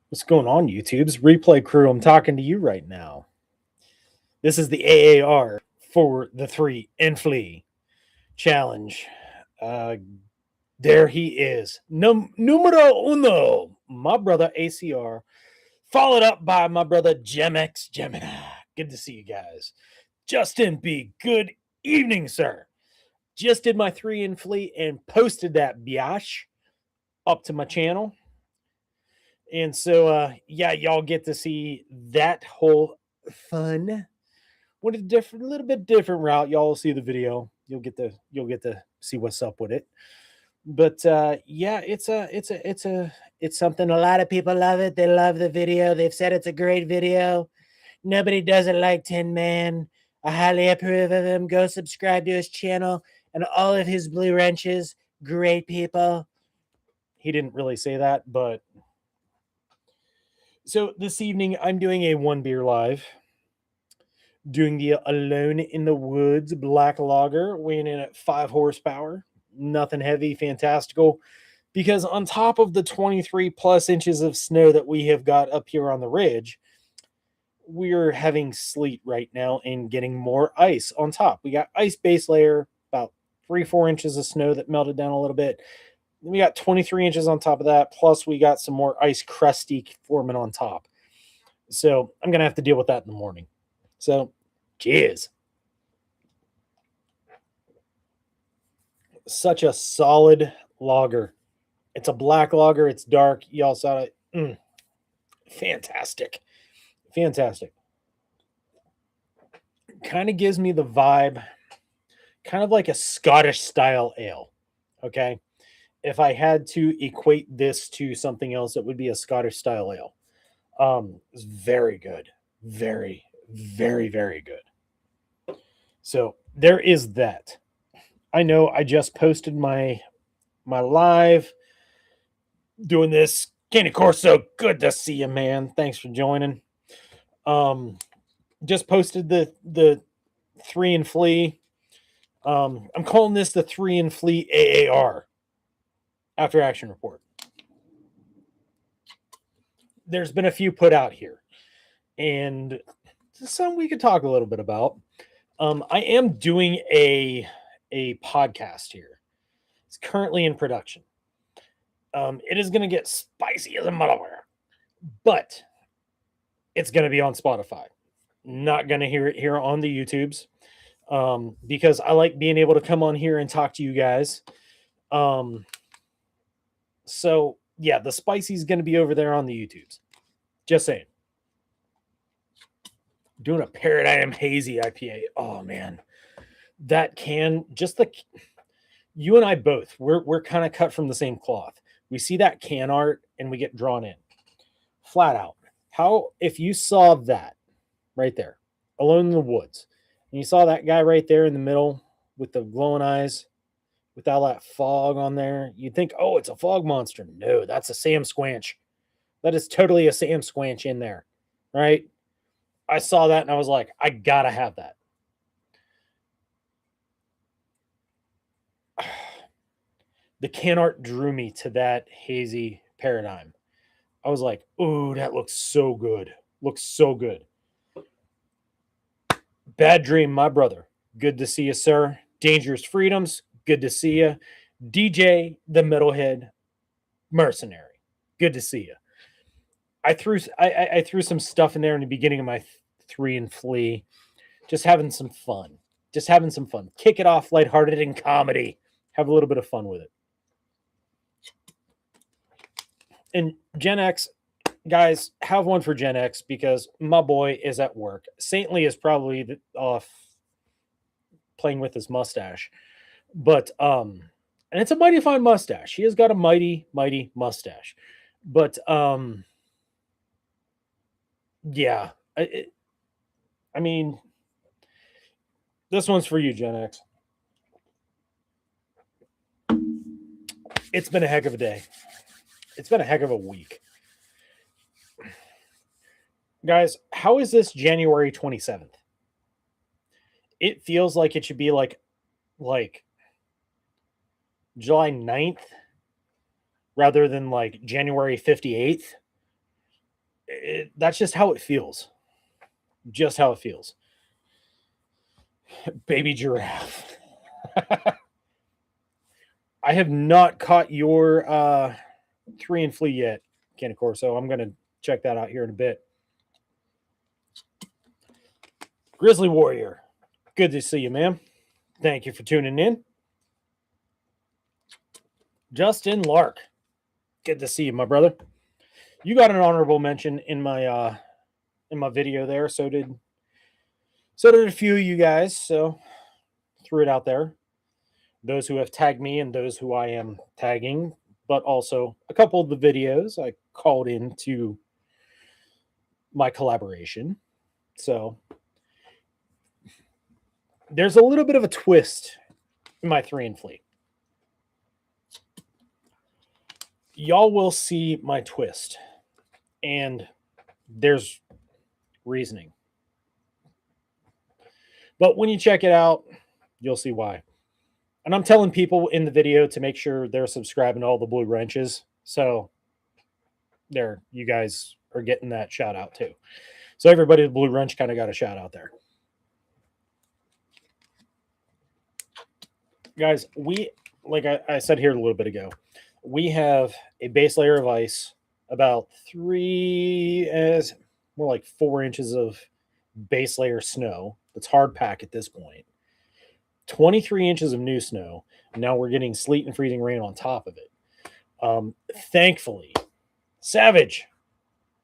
What's going on, YouTube's replay crew? I'm talking to you right now. This is the AAR for the 3 and Flee challenge. Uh, there he is. Numero uno, my brother ACR, followed up by my brother GemX Gemini. Good to see you guys. Justin B, good evening, sir. Just did my 3 and Flee and posted that biatch up to my channel. And so, yeah, y'all get to see that whole fun. What a little bit different route. Y'all will see the video. You'll get to see what's up with it. But yeah, it's something. A lot of people love it. They love the video. They've said it's a great video. Nobody doesn't like TinMan. I highly approve of him. Go subscribe to his channel and all of his blue wrenches. Great people. He didn't really say that, but. So this evening, I'm doing a 1 beer live, doing the Alone in the Woods Black Lager, weighing in at 5 horsepower, nothing heavy, fantastical, because on top of the 23 plus inches of snow that we have got up here on the ridge, we're having sleet right now and getting more ice on top. We got ice base layer, about 3-4 inches of snow that melted down a little bit. We got 23 inches on top of that, plus we got some more ice crusty forming on top. So I'm going to have to deal with that in the morning. So, cheers. Such a solid lager. It's a black lager. It's dark. Y'all saw it. Fantastic. Fantastic. Kind of gives me the vibe, kind of like a Scottish style ale. Okay. If I had to equate this to something else, it would be a Scottish style ale. It's very good. Very, very, very good. So there is that. I know I just posted my live doing this. Candy Corso, good to see you, man. Thanks for joining. Just posted the 3 and Flee. I'm calling this the 3 and Flee AAR. After action report. There's been a few put out here, and some we could talk a little bit about. I am doing a podcast here. It's currently in production. It is going to get spicy as a motherfucker, but it's going to be on Spotify. Not going to hear it here on the YouTubes, because I like being able to come on here and talk to you guys. So, yeah, the spicy is going to be over there on the YouTubes. Just saying. Doing a Paradigm Hazy IPA. Oh, man. That can, just the, you and I both, we're kind of cut from the same cloth. We see that can art and we get drawn in. Flat out. How, if you saw that right there, Alone in the Woods, and you saw that guy right there in the middle with the glowing eyes, with all that fog on there, you'd think, oh, it's a fog monster. No, that's a Sam Squanch. That is totally a Sam Squanch in there, right? I saw that and I was like, I gotta have that. The can art drew me to that hazy Paradigm. I was like, oh, that looks so good. Looks so good. Bad Dream, my brother. Good to see you, sir. Dangerous Freedoms. Good to see you. DJ, the Metalhead Mercenary. Good to see you. I threw some stuff in there in the beginning of my 3 and Flee. Just having some fun. Just having some fun. Kick it off lighthearted in comedy. Have a little bit of fun with it. And Gen X, guys, have one for Gen X because my boy is at work. Saintly is probably off playing with his mustache. But and it's a mighty fine mustache. He has got a mighty, mighty mustache. But yeah, I mean, this one's for you, Gen X. It's been a heck of a day. It's been a heck of a week. Guys, how is this January 27th? It feels like it should be like July 9th rather than like January 58th. That's just how it feels. Just how it feels. Baby giraffe. I have not caught your 3 and Flee yet, Canacor, so I'm going to check that out here in a bit. Grizzly Warrior, good to see you, man. Thank you for tuning in. Justin Lark, good to see you, my brother. You got an honorable mention in my video there. So did a few of you guys. So threw it out there. Those who have tagged me and those who I am tagging, but also a couple of the videos I called into my collaboration. So there's a little bit of a twist in my 3 and Flee. Y'all will see my twist, and there's reasoning. But when you check it out, you'll see why. And I'm telling people in the video to make sure they're subscribing to all the Blue Wrenches. So there, you guys are getting that shout out too. So everybody at Blue Wrench kind of got a shout out there. Guys, we, like I said here a little bit ago, we have a base layer of ice, about 4 inches of base layer snow. That's hard pack at this point. 23 inches of new snow. And now we're getting sleet and freezing rain on top of it. Thankfully, Savage,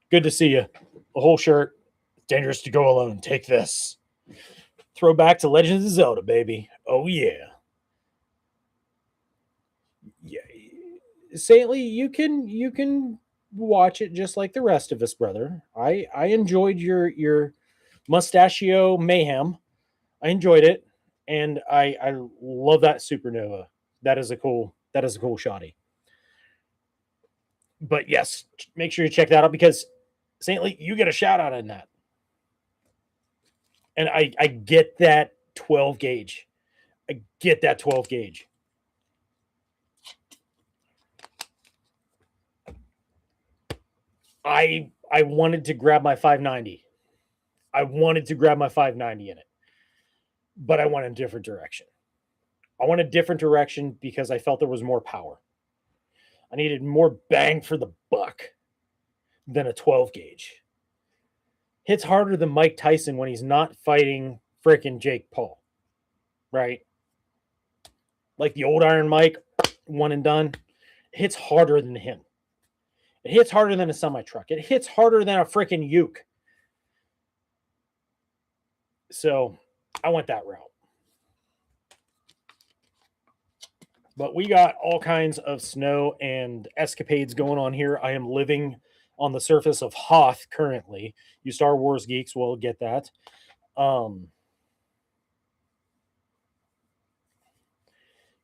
good to see you. The whole shirt. Dangerous to go alone. Take this. Throwback to Legends of Zelda, baby. Oh yeah. Yeah. Saintly, you can watch it just like the rest of us, brother. I enjoyed your mustachio mayhem. I enjoyed it, and I love that supernova. That is a cool shotty. But yes, make sure you check that out because Saintly, you get a shout out in that. And I get that 12 gauge. I get that 12 gauge. I wanted to grab my 590. I wanted to grab my 590 in it. But I went in a different direction. I went a different direction because I felt there was more power. I needed more bang for the buck than a 12 gauge. Hits harder than Mike Tyson when he's not fighting frickin' Jake Paul. Right? Like the old Iron Mike, one and done. It hits harder than him. It hits harder than a semi-truck. It hits harder than a frickin' uke. So I went that route. But we got all kinds of snow and escapades going on here. I am living on the surface of Hoth currently. You Star Wars geeks will get that.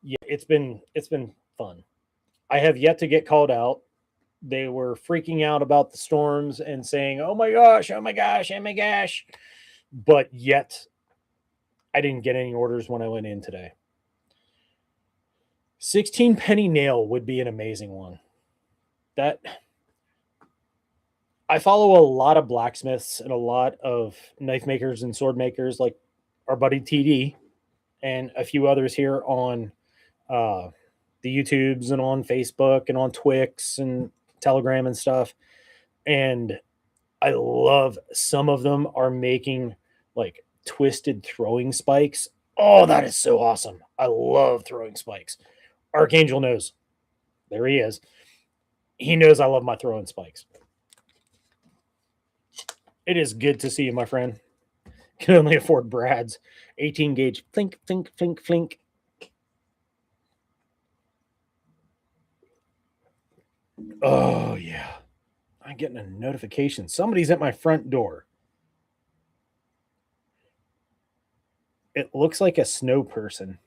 Yeah, it's been fun. I have yet to get called out. They were freaking out about the storms and saying, "Oh my gosh, oh my gosh, oh my gosh." But yet I didn't get any orders when I went in today. 16 penny nail would be an amazing one. That I follow a lot of blacksmiths and a lot of knife makers and sword makers like our buddy TD and a few others here on the YouTubes and on Facebook and on Twix and Telegram and stuff. And I love some of them are making like twisted throwing spikes. Oh, that is so awesome. I love throwing spikes. Archangel knows. There he is. He knows I love my throwing spikes. It is good to see you, my friend. Can only afford Brad's 18 gauge. Flink, flink, flink, flink. Oh, yeah. I'm getting a notification. Somebody's at my front door. It looks like a snow person.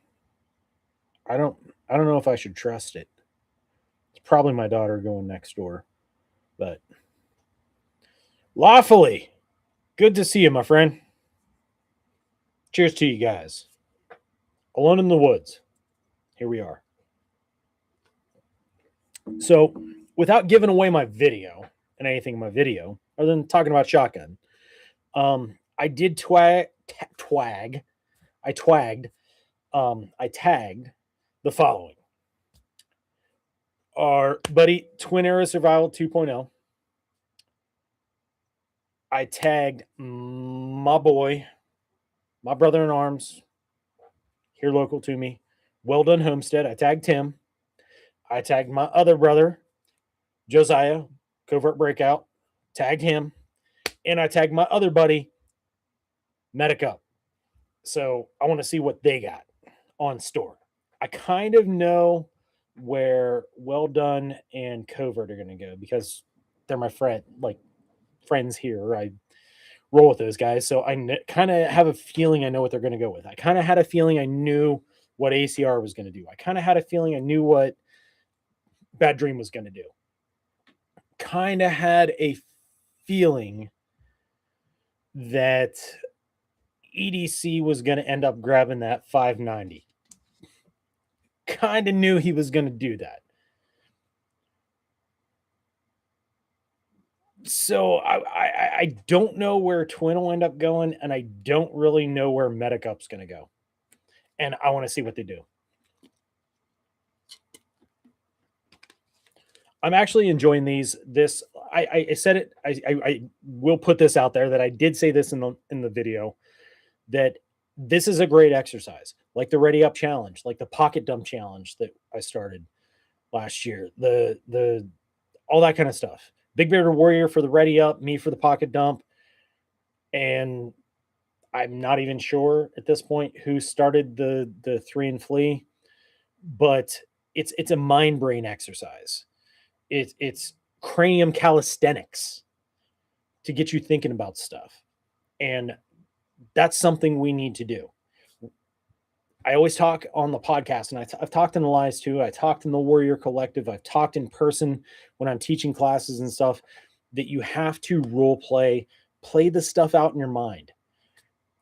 I don't know if I should trust it. It's probably my daughter going next door. But lawfully, good to see you, my friend. Cheers to you guys. Alone in the woods. Here we are. So, without giving away my video and anything in my video, other than talking about shotgun, I did twag. I twagged. I tagged the following: our buddy Twin Era Survival 2.0. I tagged my boy, my brother in arms, here local to me, Well Done Homestead. I tagged him. I tagged my other brother, Josiah, Covert Breakout, tagged him, and I tagged my other buddy, Medic Up. So I want to see what they got on store. I kind of know where Well Done and Covert are going to go because they're my friends here. I roll with those guys, so I kind of have a feeling I know what they're going to go with. I kind of had a feeling I knew what ACR was going to do. I kind of had a feeling I knew what Bad Dream was going to do. Kind of had a feeling that EDC was going to end up grabbing that 590. Kind of knew he was going to do that. So I don't know where Twin will end up going, and I don't really know where Medic Up's going to go. And I want to see what they do. I'm actually enjoying these. I said it. I will put this out there that I did say this in the video, that this is a great exercise, like the Ready Up challenge, like the Pocket Dump challenge that I started last year, the all that kind of stuff. Big Bearded Warrior for the Ready Up, me for the Pocket Dump, and I'm not even sure at this point who started the 3 and Flee, but it's a mind brain exercise. It's cranium calisthenics to get you thinking about stuff, and that's something we need to do. I always talk on the podcast, and I've talked in the lives too. I talked in the Warrior Collective. I've talked in person when I'm teaching classes and stuff, that you have to role play the stuff out in your mind.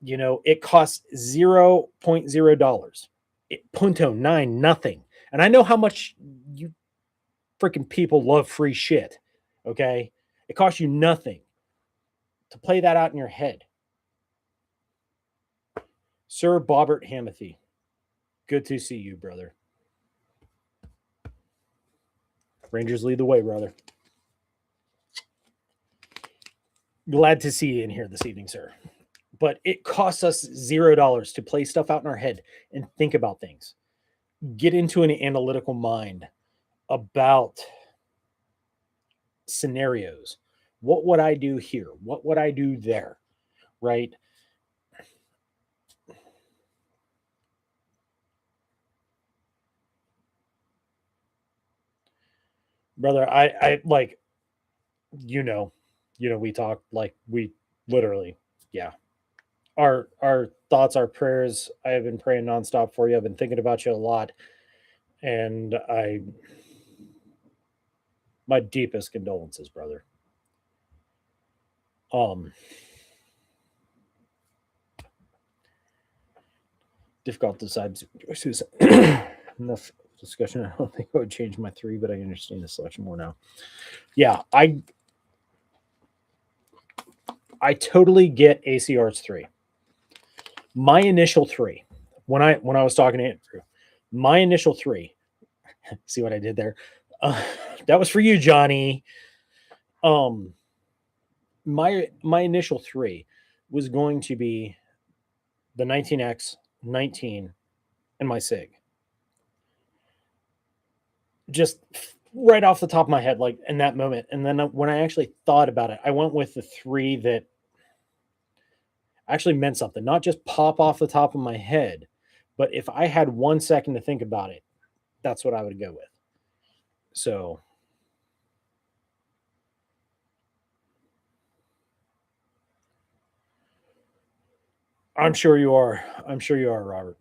You know, it costs $0.0. Punto 9, nothing. And I know how much you freaking people love free shit. Okay. It costs you nothing to play that out in your head. Sir Bobbert Hamathy, good to see you, brother. Rangers lead the way, brother. Glad to see you in here this evening, sir. But it costs us $0 to play stuff out in our head and think about things. Get into an analytical mind about scenarios. What would I do here? What would I do there? Right? Brother, I like, we talk like we literally, yeah. Our thoughts, our prayers. I have been praying nonstop for you. I've been thinking about you a lot. And my deepest condolences, brother. Difficult to decide. Enough discussion. I don't think I would change my 3, but I understand the selection more now. Yeah, I totally get ACR's 3. My initial 3, when I was talking to Andrew, my initial 3. See what I did there? That was for you, Johnny. My initial 3 was going to be the 19X, 19, and my SIG. Just right off the top of my head, like in that moment. And then when I actually thought about it, I went with the 3 that actually meant something, not just pop off the top of my head, but if I had 1 second to think about it, that's what I would go with. So I'm sure you are. I'm sure you are, Robert.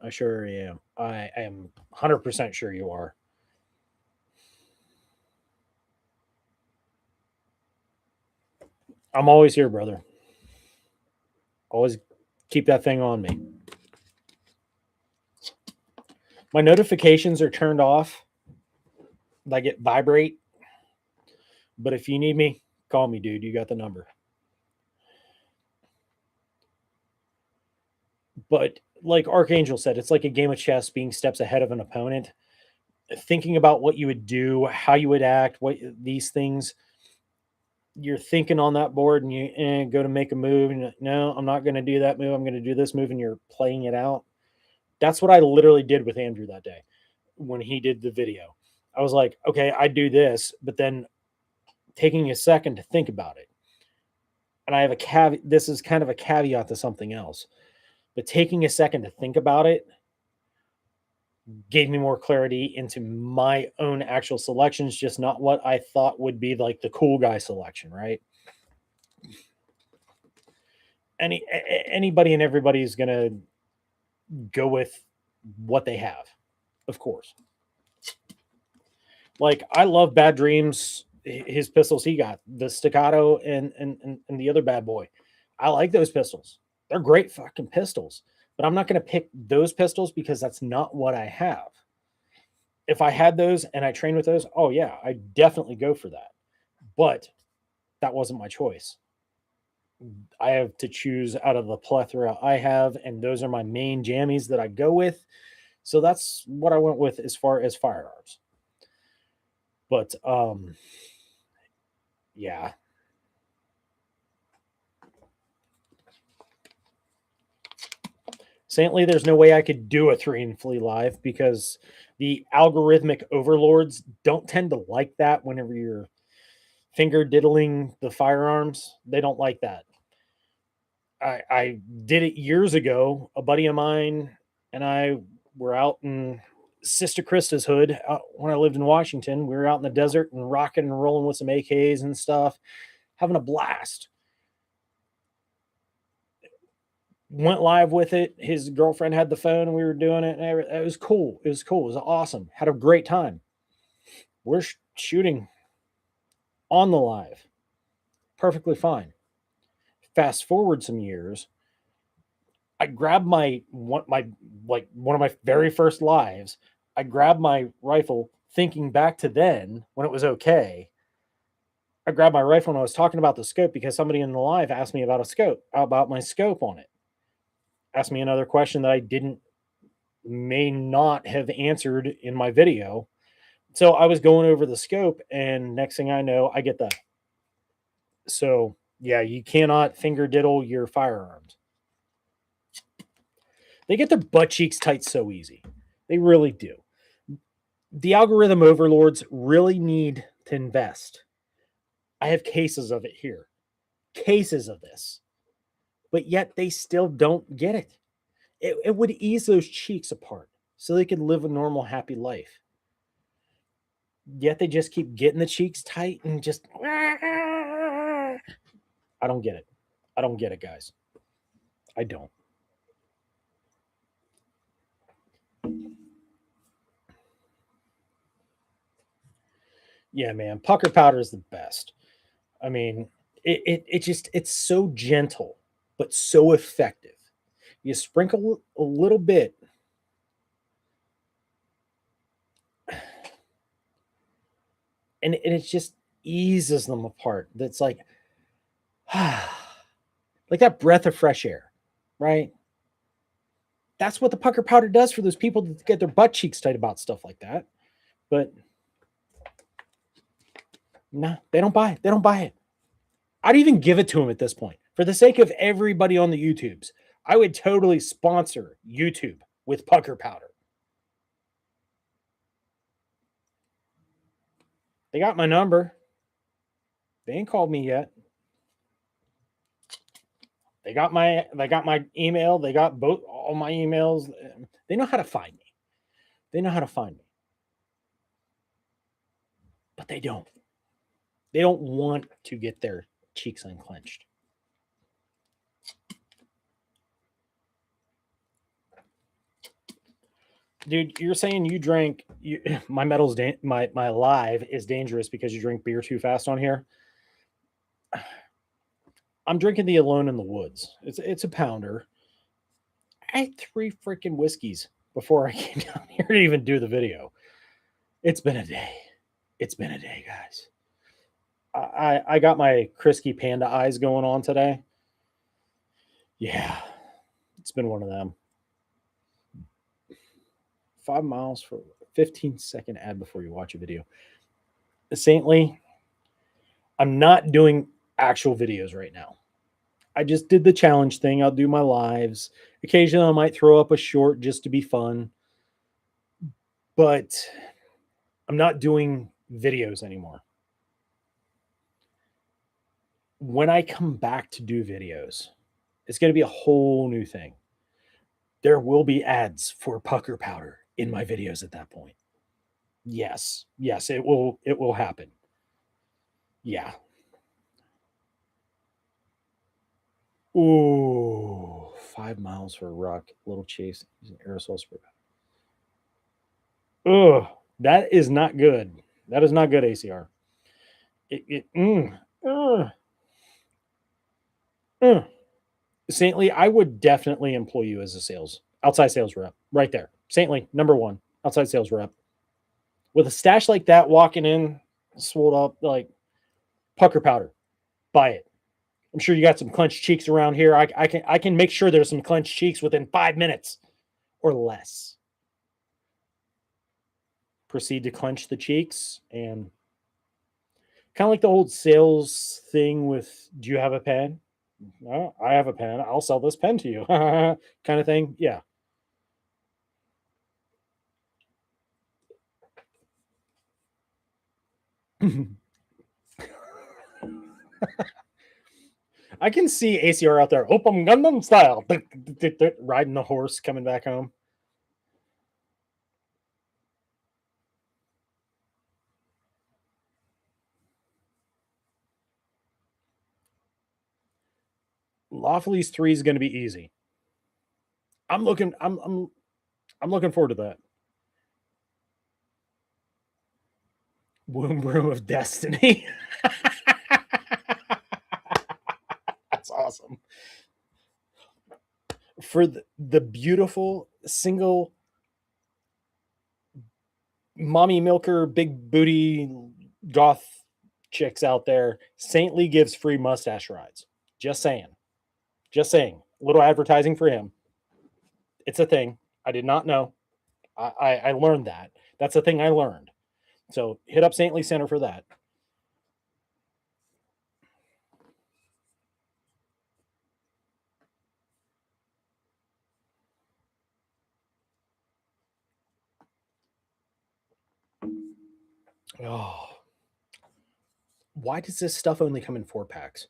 I sure am. I am 100% sure you are. I'm always here, brother. Always keep that thing on me. My notifications are turned off like it vibrate. But if you need me, call me, dude. You got the number. But like Archangel said, it's like a game of chess being steps ahead of an opponent. Thinking about what you would do, how you would act, what these things you're thinking on that board, and you go to make a move, and no, I'm not going to do that move. I'm going to do this move, and you're playing it out. That's what I literally did with Andrew that day when he did the video. I was like, okay, I do this, but then taking a second to think about it. And I have a caveat. This is kind of a caveat to something else, but taking a second to think about it gave me more clarity into my own actual selections, just not what I thought would be like the cool guy selection, right? Anybody and everybody is going to go with what they have, of course. Like, I love Bad Dreams, his pistols he got, the staccato and the other bad boy. I like those pistols. They're great fucking pistols, but I'm not going to pick those pistols because that's not what I have. If I had those and I trained with those, oh yeah, I definitely go for that. But that wasn't my choice. I have to choose out of the plethora I have, and those are my main jammies that I go with. So that's what I went with as far as firearms. But yeah. Saintly, there's no way I could do a 3 and Flee live because the algorithmic overlords don't tend to like that whenever you're finger diddling the firearms. They don't like that. I did it years ago. A buddy of mine and I were out in Sister Krista's hood when I lived in Washington. We were out in the desert and rocking and rolling with some AKs and stuff, having a blast. Went live with it. His girlfriend had the phone and we were doing it. And it was cool. It was cool. It was awesome. Had a great time. We're shooting on the live. Perfectly fine. Fast forward some years. I grabbed one of my very first lives. I grabbed my rifle thinking back to then when it was okay. I grabbed my rifle and I was talking about the scope because somebody in the live asked me about my scope on it. Asked me another question that I may not have answered in my video. So I was going over the scope, and next thing I know, I get that. So yeah, you cannot finger diddle your firearms. They get their butt cheeks tight so easy. They really do. The algorithm overlords really need to invest. I have cases of it here. Cases of this. But yet they still don't get it. It would ease those cheeks apart so they could live a normal, happy life. Yet they just keep getting the cheeks tight and just. I don't get it. I don't get it, guys. I don't. Yeah, man. Pucker powder is the best. I mean, it's so gentle, but so effective. You sprinkle a little bit. And it just eases them apart. That's like that breath of fresh air, right? That's what the pucker powder does for those people that get their butt cheeks tight about stuff like that. But no, they don't buy it. They don't buy it. I'd even give it to them at this point. For the sake of everybody on the YouTubes, I would totally sponsor YouTube with pucker powder. They got my number. They ain't called me yet. They got my email. They got all my emails. They know how to find me. They know how to find me. But they don't. They don't want to get their cheeks unclenched. Dude, you're saying you drank my metal's my live is dangerous because you drink beer too fast on here. I'm drinking the Alone in the Woods. It's a pounder. I had 3 freaking whiskeys before I came down here to even do the video. It's been a day. It's been a day, guys. I got my Krisky Panda eyes going on today. Yeah, it's been one of them. 5 miles for 15-second ad before you watch a video. Saintly, I'm not doing actual videos right now. I just did the challenge thing. I'll do my lives. Occasionally, I might throw up a short just to be fun. But I'm not doing videos anymore. When I come back to do videos, it's going to be a whole new thing. There will be ads for pucker powder in my videos at that point. Yes, it will happen. Yeah. Ooh, 5 miles for a rock, little chase, using aerosol spray. Ugh, that is not good. That is not good, ACR. Uh, uh. Saintly, I would definitely employ you as a outside sales rep, right there. Saintly, number one, outside sales rep. With a stash like that, walking in, swolled up, like pucker powder, buy it. I'm sure you got some clenched cheeks around here. I can make sure there's some clenched cheeks within 5 minutes or less. Proceed to clench the cheeks and kind of like the old sales thing with, do you have a pen? No, I have a pen. I'll sell this pen to you. Kind of thing. Yeah. I can see ACR out there, Open Gundam style, riding the horse coming back home. Lawfully's 3 is going to be easy. I'm looking. I'm looking forward to that. Boom Broom of Destiny. That's awesome. For the beautiful single mommy milker, big booty goth chicks out there, Saintly gives free mustache rides. Just saying. Just saying. Little advertising for him. It's a thing. I did not know. I learned that. That's a thing I learned. So hit up Saintly Center for that. Oh, why does this stuff only come in 4 packs?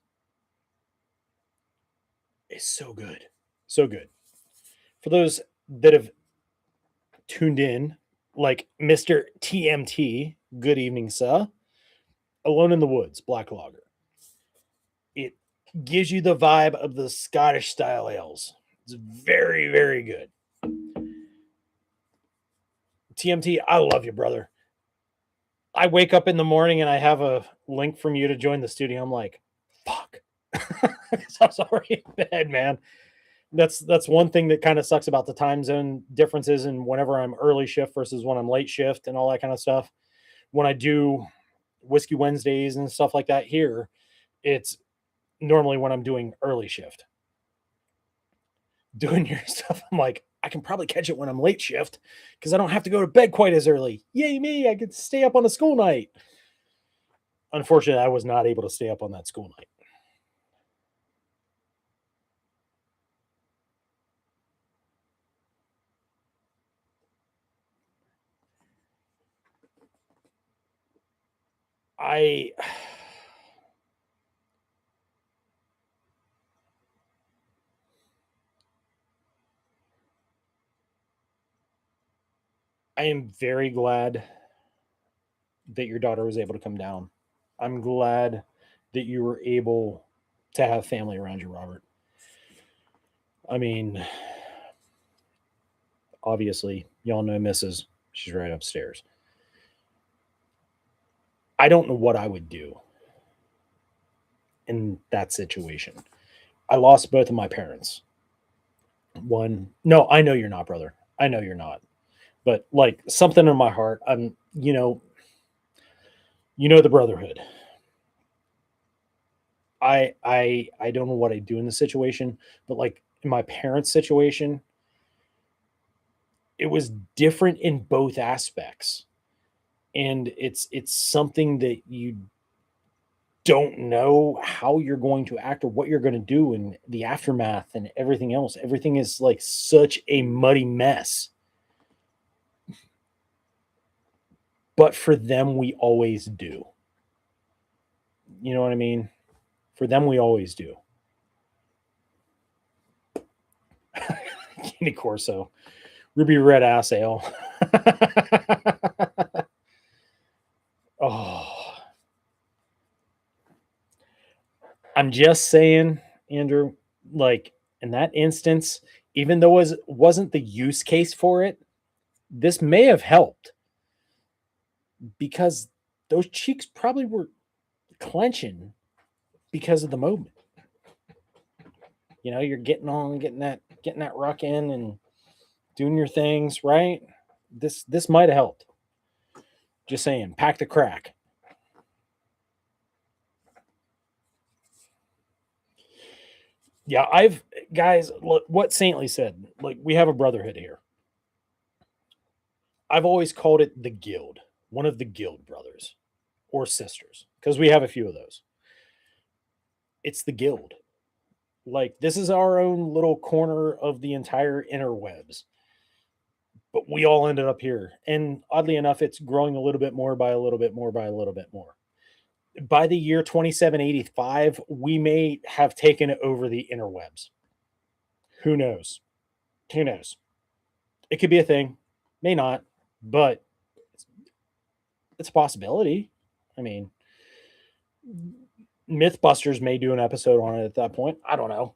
It's so good. So good. For those that have tuned in, like Mr. TMT, good evening, sir. Alone in the Woods, Black Lager. It gives you the vibe of the Scottish style ales. It's very, very good. TMT, I love you, brother. I wake up in the morning and I have a link from you to join the studio. I'm like, fuck. I was already in bed, man. That's one thing that kind of sucks about the time zone differences and whenever I'm early shift versus when I'm late shift and all that kind of stuff. When I do Whiskey Wednesdays and stuff like that here, it's normally when I'm doing early shift. Doing your stuff, I'm like, I can probably catch it when I'm late shift because I don't have to go to bed quite as early. Yay me, I could stay up on a school night. Unfortunately, I was not able to stay up on that school night. I am very glad that your daughter was able to come down. I'm glad that you were able to have family around you, Robert. I mean, obviously, y'all know Mrs. She's right upstairs. I don't know what I would do in that situation. I lost both of my parents. No, I know you're not, brother. I know you're not. But like something in my heart, I'm, You know the Brotherhood. I don't know what I do in the situation, but like in my parents' situation, it was different in both aspects. And it's something that you don't know how you're going to act or what you're going to do in the aftermath and everything else. Everything is like such a muddy mess. But for them, we always do. You know what I mean? For them, we always do. Candy Corso, Ruby Red Ass Ale. Oh, I'm just saying, Andrew, like in that instance, even though it wasn't the use case for it, this may have helped because those cheeks probably were clenching because of the moment. You know, you're getting that ruck in and doing your things, right? This might have helped. Just saying, pack the crack. Yeah, I've guys, look what Saintly said. Like we have a brotherhood here. I've always called it the guild, one of the guild brothers or sisters, because we have a few of those. It's the guild. Like this is our own little corner of the entire interwebs. But we all ended up here. And oddly enough, it's growing a little bit more by a little bit more by a little bit more. By the year 2785, we may have taken over the interwebs. Who knows? Who knows? It could be a thing, may not, but it's a possibility. I mean, Mythbusters may do an episode on it at that point. I don't know.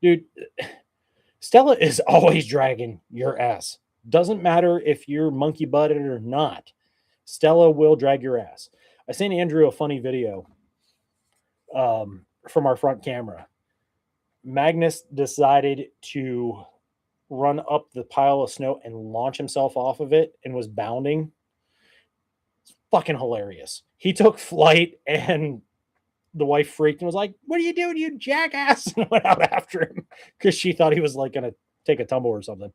Dude, Stella is always dragging your ass. Doesn't matter if you're monkey butted or not. Stella will drag your ass. I sent Andrew a funny video from our front camera. Magnus decided to run up the pile of snow and launch himself off of it and was bounding. It's fucking hilarious. He took flight and the wife freaked and was like, "What are you doing, you jackass?" And went out after him because she thought he was like going to take a tumble or something.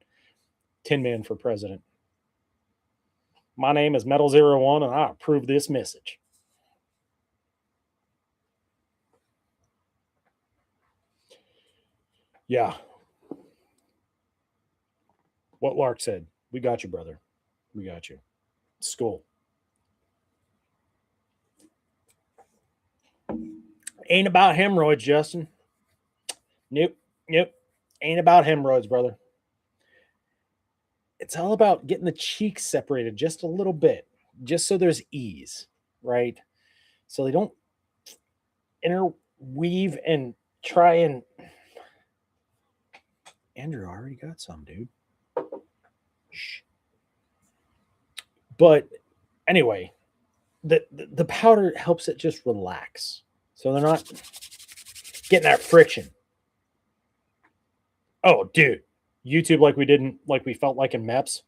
Tin Man for president. My name is Metal 01 and I approve this message. Yeah. What Lark said. We got you, brother. We got you. School. Ain't about hemorrhoids, Justin. Nope. Nope. Ain't about hemorrhoids, brother. It's all about getting the cheeks separated just a little bit, just so there's ease, right? So they don't interweave and try and. Andrew already got some, dude. Shh. But anyway, the powder helps it just relax, so they're not getting that friction. Oh, dude, YouTube like we didn't like we felt like in MEPS.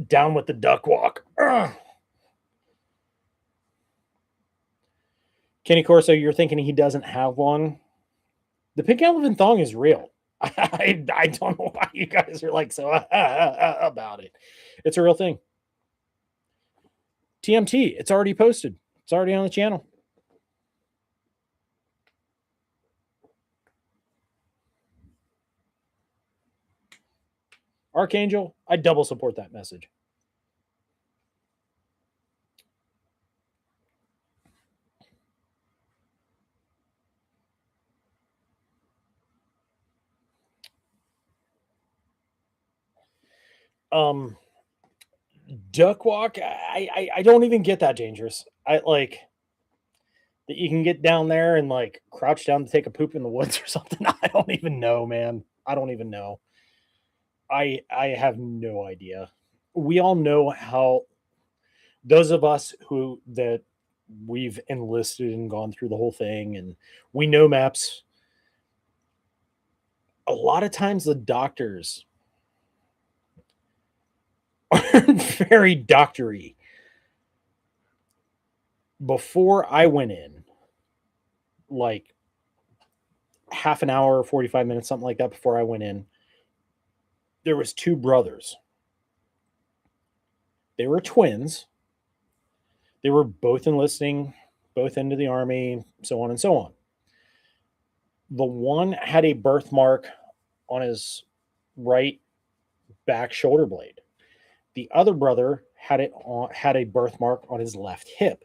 Down with the duck walk. Ugh. Kenny Corso, you're thinking he doesn't have one. The pink elephant thong is real. I don't know why you guys are like so about it. It's a real thing. TMT, it's already posted. It's already on the channel. Archangel, I double support that message. Duck walk, I don't even get that dangerous. I like that you can get down there and like crouch down to take a poop in the woods or something. I don't even know, man. I don't even know. I have no idea. We all know how those of us who that we've enlisted and gone through the whole thing and we know maps. A lot of times the doctors are very doctory. Before I went in, like half an hour, 45 minutes, something like that before I went in, there was two brothers. They were twins. They were both enlisting, both into the army, so on and so on. The one had a birthmark on his right back shoulder blade. The other brother had a birthmark on his left hip.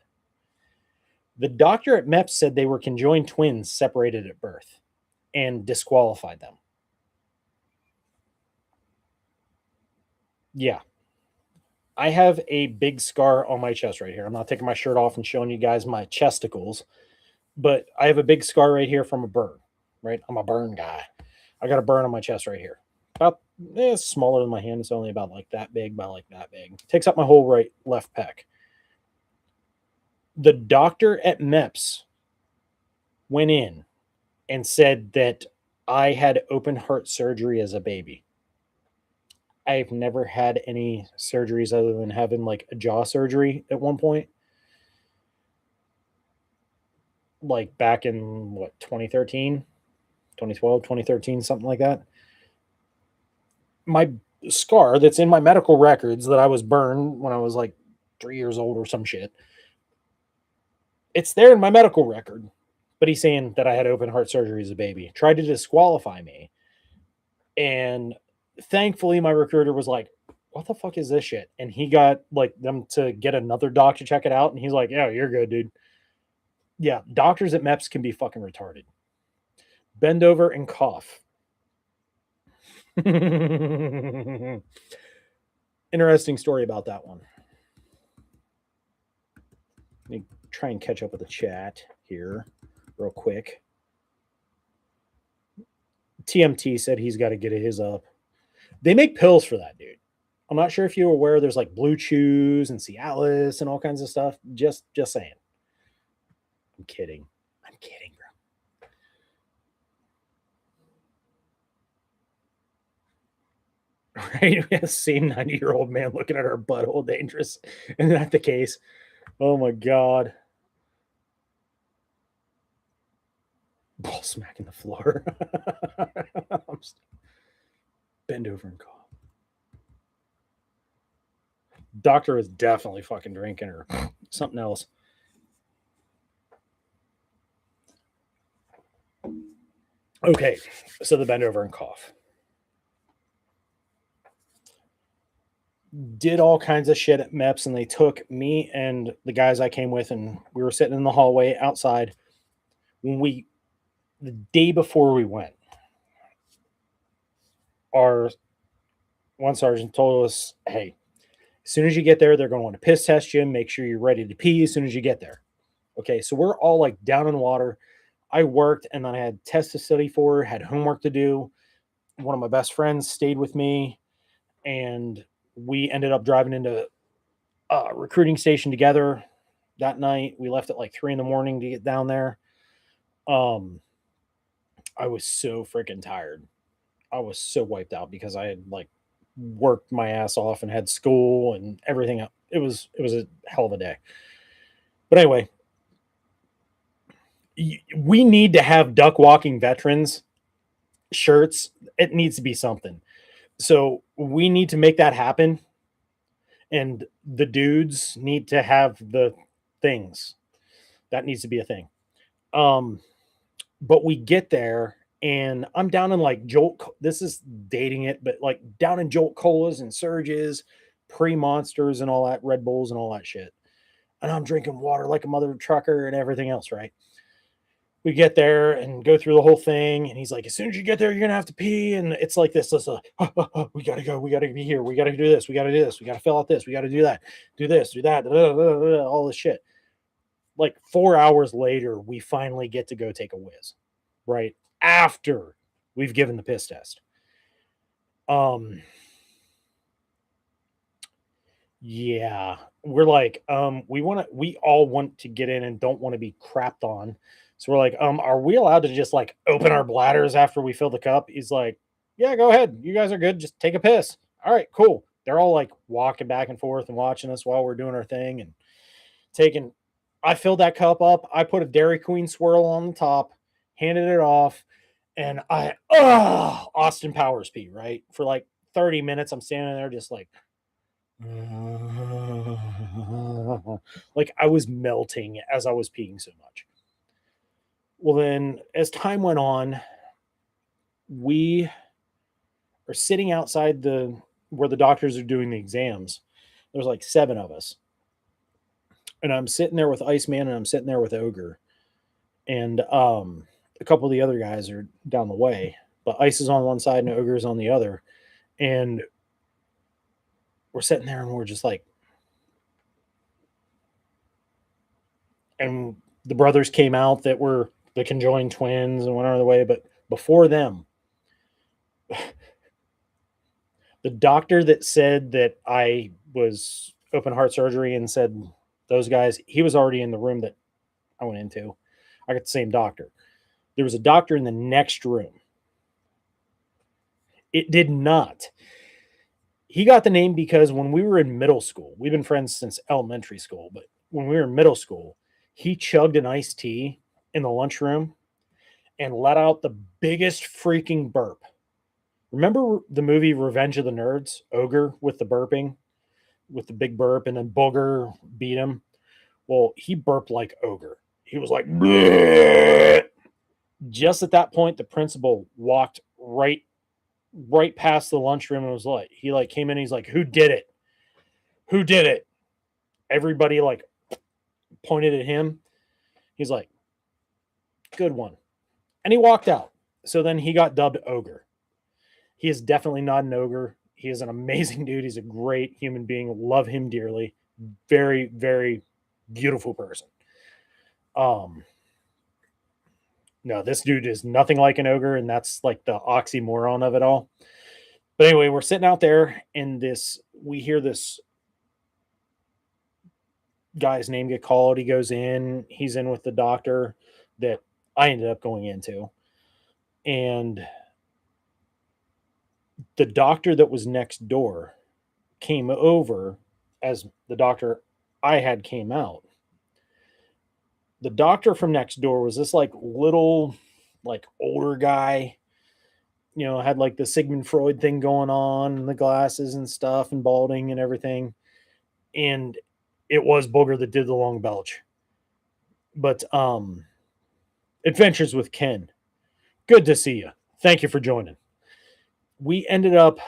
The doctor at MEPS said they were conjoined twins separated at birth and disqualified them. Yeah. I have a big scar on my chest right here. I'm not taking my shirt off and showing you guys my chesticles, but I have a big scar right here from a burn, right? I'm a burn guy. I got a burn on my chest right here. About it's smaller than my hand. It's only about like that big, about like that big. Takes up my whole left pec. The doctor at MEPS went in and said that I had open heart surgery as a baby. I've never had any surgeries other than having like a jaw surgery at one point. Like back in what, 2013, 2012, 2013, something like that. My scar that's in my medical records that I was burned when I was like 3 years old or some shit. It's there in my medical record. But he's saying that I had open heart surgery as a baby. Tried to disqualify me. And thankfully my recruiter was like, what the fuck is this shit? And he got like them to get another doc to check it out. And he's like, yeah, you're good, dude. Yeah, doctors at MEPS can be fucking retarded. Bend over and cough. Interesting story about that one. Let me try and catch up with the chat here real quick. TMT said he's got to get his up. They make pills for that, dude. I'm not sure if you're aware there's like Blue Chews and Cialis and all kinds of stuff. Just saying. I'm kidding. I'm kidding, bro. Right? We have the same 90-year-old man looking at our butthole dangerous. Isn't that the case? Oh my God. Ball smacking the floor. Bend over and cough. Doctor is definitely fucking drinking or something else. Okay, so the bend over and cough. Did all kinds of shit at MEPS, and they took me and the guys I came with, and we were sitting in the hallway outside when the day before we went. Our one sergeant told us, hey, as soon as you get there, they're going to want to piss test you. Make sure you're ready to pee as soon as you get there. Okay, so we're all like down in water. I worked, and then I had tests to study for, had homework to do. One of my best friends stayed with me, and we ended up driving into a recruiting station together that night. We left at like 3 a.m. to get down there. I was so freaking tired. I was so wiped out because I had like worked my ass off and had school and everything. It was a hell of a day. But anyway, we need to have duck walking veterans shirts. It needs to be something. So we need to make that happen. And the dudes need to have the things. That needs to be a thing. But we get there and I'm down in like Jolt. This is dating it, but like down in Jolt Colas and Surges, pre-Monsters and all that, Red Bulls and all that shit. And I'm drinking water like a mother trucker and everything else, right? We get there and go through the whole thing. And he's like, as soon as you get there, you're going to have to pee. And it's like this. We got to go. We got to be here. We got to do this. We got to do this. We got to fill out this. We got to do that. Do this, do that. All this shit. Like 4 hours later, we finally get to go take a whiz, right? After we've given the piss test. Yeah, we're like, we all want to get in and don't want to be crapped on. So we're like, are we allowed to just like open our bladders after we fill the cup? He's like, yeah, go ahead. You guys are good. Just take a piss. All right, cool. They're all like walking back and forth and watching us while we're doing our thing and taking I filled that cup up. I put a Dairy Queen swirl on the top, handed it off, and Austin Powers pee, right? For like 30 minutes, I'm standing there just like, like I was melting as I was peeing so much. Well, then as time went on, we are sitting outside the where the doctors are doing the exams. There's like 7 of us. And I'm sitting there with Iceman and I'm sitting there with Ogre. And a couple of the other guys are down the way. But Ice is on one side and Ogre's on the other. And we're sitting there and we're just like, and the brothers came out that were the conjoined twins and went on their way. But before them, the doctor that said that I was open heart surgery and said those guys, he was already in the room that I went into. I got the same doctor. There was a doctor in the next room. It did not. He got the name because when we were in middle school, we've been friends since elementary school, but when we were in middle school, he chugged an iced tea in the lunchroom and let out the biggest freaking burp. Remember the movie Revenge of the Nerds? Ogre with the burping, with the big burp, and then Booger beat him. Well, he burped like Ogre. He was like, bleh. Just at that point, the principal walked right past the lunchroom and was like, he like came in, he's like, who did it? Who did it? Everybody like pointed at him. He's like, good one. And he walked out. So then he got dubbed Ogre. He is definitely not an ogre. He is an amazing dude. He's a great human being. Love him dearly. Very, very beautiful person. No, this dude is nothing like an ogre, and that's like the oxymoron of it all. But anyway, we're sitting out there, and we hear this guy's name get called. He goes in. He's in with the doctor that I ended up going into. And the doctor that was next door came over as the doctor I had came out. The doctor from next door was this like little, like older guy, had like the Sigmund Freud thing going on and the glasses and stuff and balding and everything. And it was Booger that did the long belch. But Adventures with Ken. Good to see you. Thank you for joining. We ended up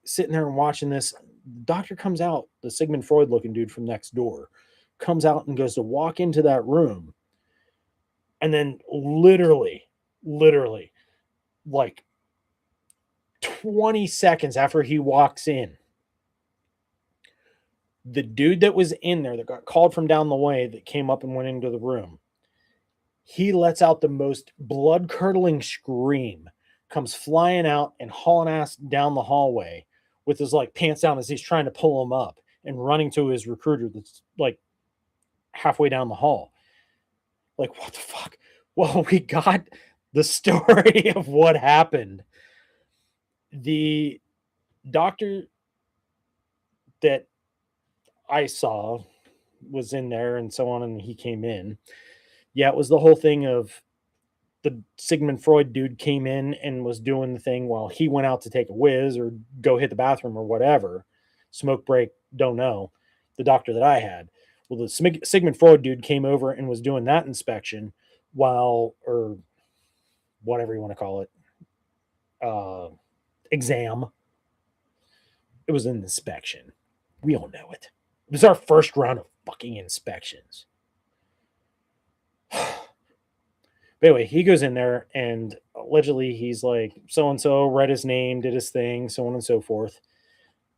sitting there and watching this. The doctor comes out, the Sigmund Freud looking dude from next door, comes out and goes to walk into that room. And then literally, like 20 seconds after he walks in, the dude that was in there that got called from down the way that came up and went into the room, he lets out the most blood-curdling scream, comes flying out and hauling ass down the hallway with his like pants down as he's trying to pull him up and running to his recruiter that's like halfway down the hall. Like, what the fuck? Well, we got the story of what happened. The doctor that I saw was in there and so on, and he came in. Yeah, it was the whole thing of the Sigmund Freud dude came in and was doing the thing while he went out to take a whiz or go hit the bathroom or whatever. Smoke break, don't know. The doctor that I had. Well, the Sigmund Freud dude came over and was doing that inspection or whatever you want to call it, exam. It was an inspection. We all know it. It was our first round of fucking inspections. But anyway, he goes in there and allegedly he's like, so-and-so read his name, did his thing, so on and so forth.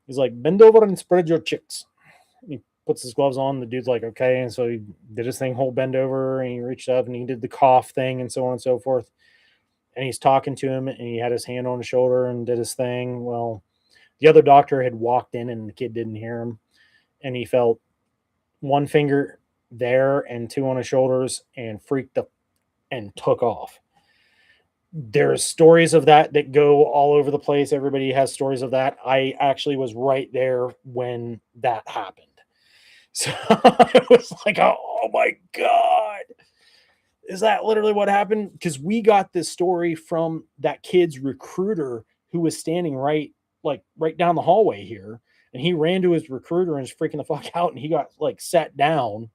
He's like, bend over and spread your cheeks. He puts his gloves on. The dude's like, okay. And so he did his thing, whole bend over, and he reached up and he did the cough thing and so on and so forth. And he's talking to him and he had his hand on his shoulder and did his thing. Well, the other doctor had walked in and the kid didn't hear him. And he felt one finger there and 2 on his shoulders and freaked up and took off. There's stories of that go all over the place. Everybody has stories of that. I actually was right there when that happened. So it was like, oh my God. Is that literally what happened? Because we got this story from that kid's recruiter who was standing right down the hallway here. And he ran to his recruiter and was freaking the fuck out. And he got like sat down.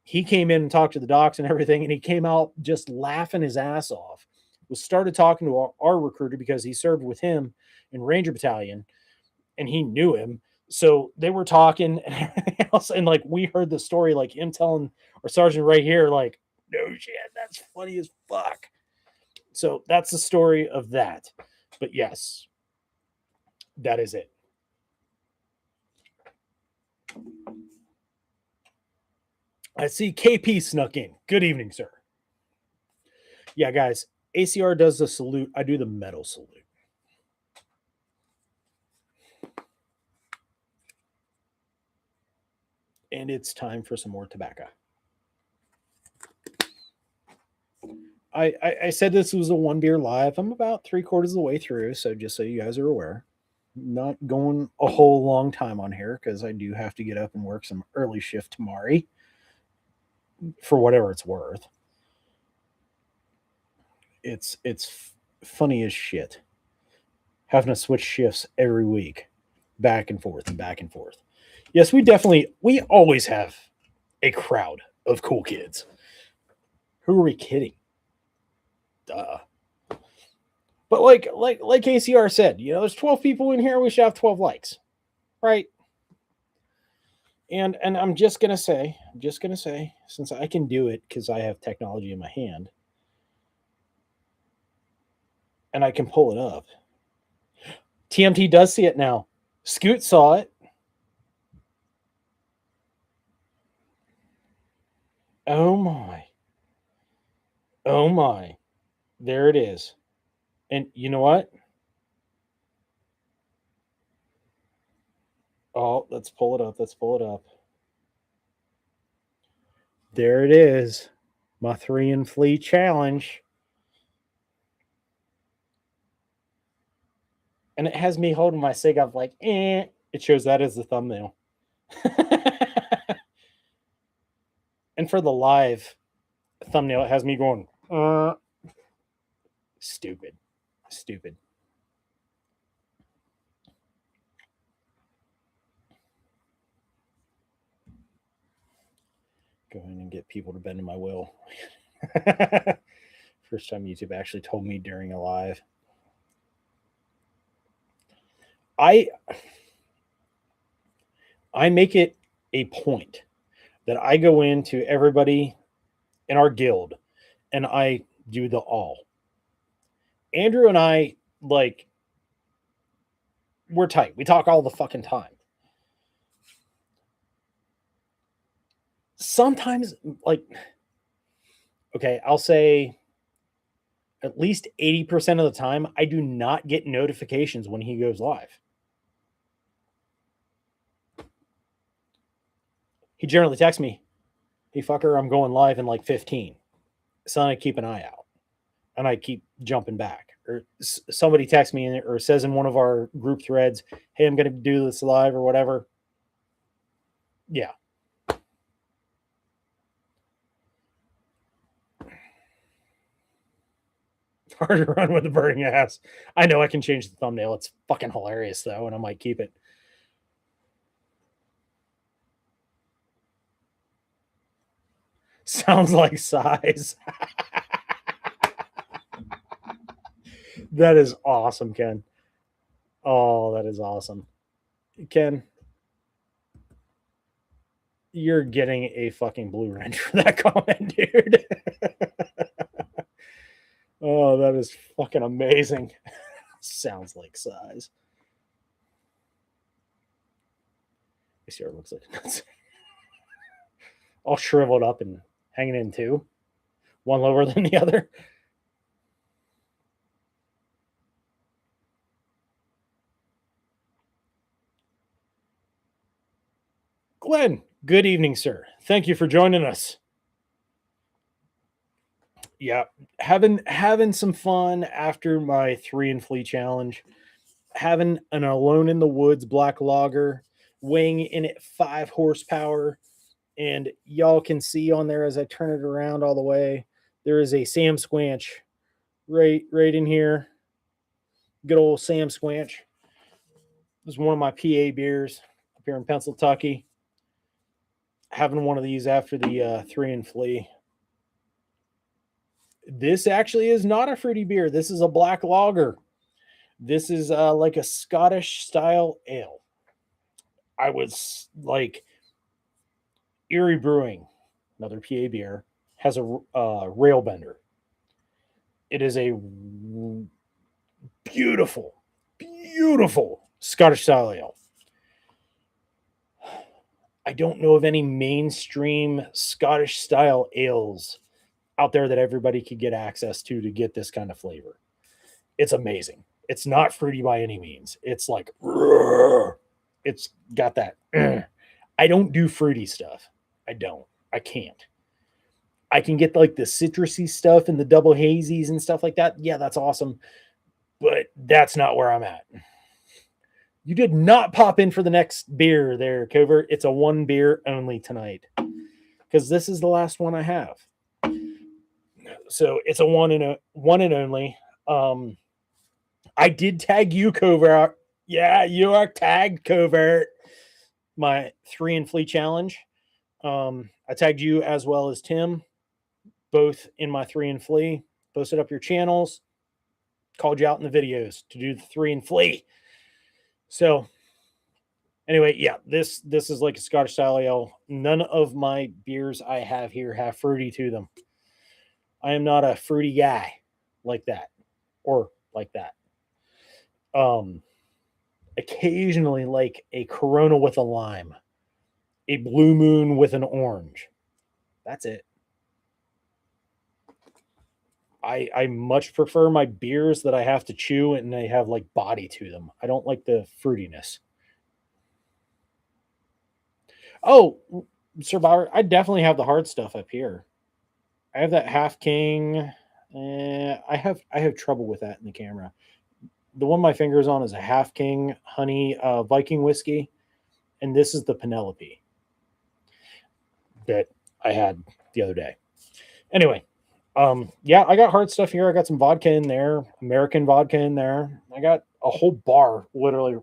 He came in and talked to the docs and everything. And he came out just laughing his ass off. Was started talking to our recruiter because he served with him in Ranger Battalion and he knew him. So they were talking and everything else. And like we heard the story, like him telling our sergeant right here, like, no shit, that's funny as fuck. So that's the story of that. But yes, that is it. I see KP snuck in. Good evening, sir. Yeah, guys, ACR does the salute. I do the metal salute. And it's time for some more tobacco. I said this was a one beer live. I'm about 3/4 of the way through, so just so you guys are aware, not going a whole long time on here because I do have to get up and work some early shift tomorrow for whatever it's worth. It's funny as shit having to switch shifts every week, back and forth and back and forth. Yes, we always have a crowd of cool kids. Who are we kidding? Duh. But like ACR said, there's 12 people in here. We should have 12 likes, right? And I'm just gonna say, since I can do it because I have technology in my hand, and I can pull it up. TMT does see it now. Scoot saw it. Oh my. Oh my. There it is. And you know what? Oh, let's pull it up. There it is. My 3 and Flee challenge. And it has me holding my cig up like, eh. It shows that as the thumbnail. And for the live thumbnail, it has me going, stupid. Go ahead and get people to bend to my will. First time YouTube actually told me during a live. I make it a point that I go into everybody in our guild and I do the all. Andrew and I, like, we're tight. We talk all the fucking time. Sometimes, like, okay, I'll say at least 80% of the time, I do not get notifications when he goes live. He generally texts me, hey, fucker, I'm going live in like 15. So I keep an eye out and I keep jumping back. Or somebody texts me or says in one of our group threads, hey, I'm going to do this live or whatever. Yeah. Hard to run with a burning ass. I know I can change the thumbnail. It's fucking hilarious though, and I might keep it. Sounds like size. That is awesome, Ken. Oh, that is awesome. Ken, you're getting a fucking blue wrench for that comment, dude. Oh, that is fucking amazing. Sounds like size. I see what it looks like. All shriveled up and hanging in two. One lower than the other. Glenn, good evening, sir. Thank you for joining us. Yeah, having some fun after my 3 and Flee challenge. Having an Alone in the Woods black lager weighing in at 5 horsepower. And y'all can see on there as I turn it around all the way, there is a Sam Squanch right in here. Good old Sam Squanch. This is one of my PA beers up here in Pennsylvania. Having one of these after the 3 and Flee. This actually is not a fruity beer. This is a black lager. This is like a Scottish style ale. I was like, Erie Brewing, another PA beer, has a rail bender. It is a beautiful, beautiful Scottish style ale. I don't know of any mainstream Scottish style ales out there that everybody could get access to get this kind of flavor. It's amazing. It's not fruity by any means. It's like, it's got that. I don't do fruity stuff. I don't. I can't. I can get like the citrusy stuff and the double hazies and stuff like that. Yeah, that's awesome. But that's not where I'm at. You did not pop in for the next beer there, Covert. It's a 1 beer only tonight because this is the last one I have. So it's a one and only. I did tag you, Covert. Yeah, you are tagged, Covert. My 3 and Flee challenge. I tagged you as well as Tim, both in my 3 and Flee. Posted up your channels. Called you out in the videos to do the 3 and Flee. So anyway, yeah, this is like a Scottish style ale. None of my beers I have here have fruity to them. I am not a fruity guy like that or like that. Occasionally like a Corona with a lime, a Blue Moon with an orange. That's it. I much prefer my beers that I have to chew and they have like body to them. I don't like the fruitiness. Oh, Survivor, I definitely have the hard stuff up here. I have that Half King. I have trouble with that in the camera. The one my finger's on is a Half King honey Viking whiskey, and this is the Penelope that I had the other day. Anyway, yeah, I got hard stuff here. I got some vodka in there, American vodka in there. I got a whole bar literally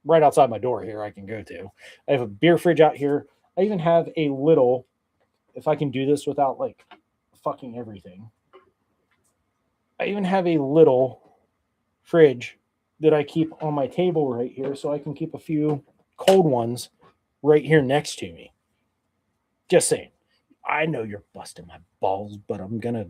right outside my door here I can go to. I have a beer fridge out here. I even have a little, if I can do this without like fucking everything. I even have a little fridge that I keep on my table right here so I can keep a few cold ones right here next to me. Just saying. I know you're busting my balls, but I'm gonna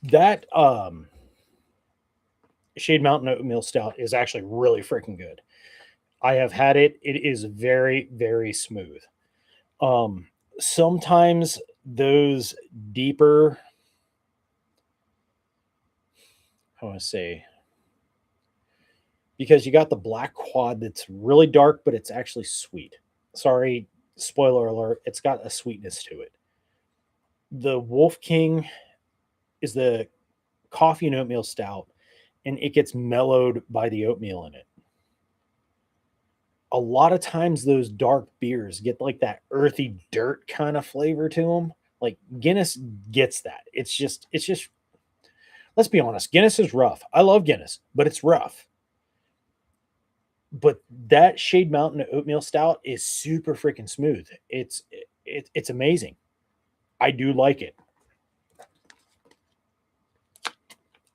that Shade Mountain Oatmeal Stout is actually really freaking good. I have had it. It is very, very smooth. Sometimes those deeper, I want to say, because you got the black quad that's really dark, but it's actually sweet. Sorry, spoiler alert, it's got a sweetness to it. The Wolf King is the coffee and oatmeal stout, and it gets mellowed by the oatmeal in it. A lot of times those dark beers get like that earthy dirt kind of flavor to them. Like Guinness gets that. It's just let's be honest, Guinness is rough. I love Guinness, but it's rough. But that Shade Mountain Oatmeal Stout is super freaking smooth. It's amazing. I do like it.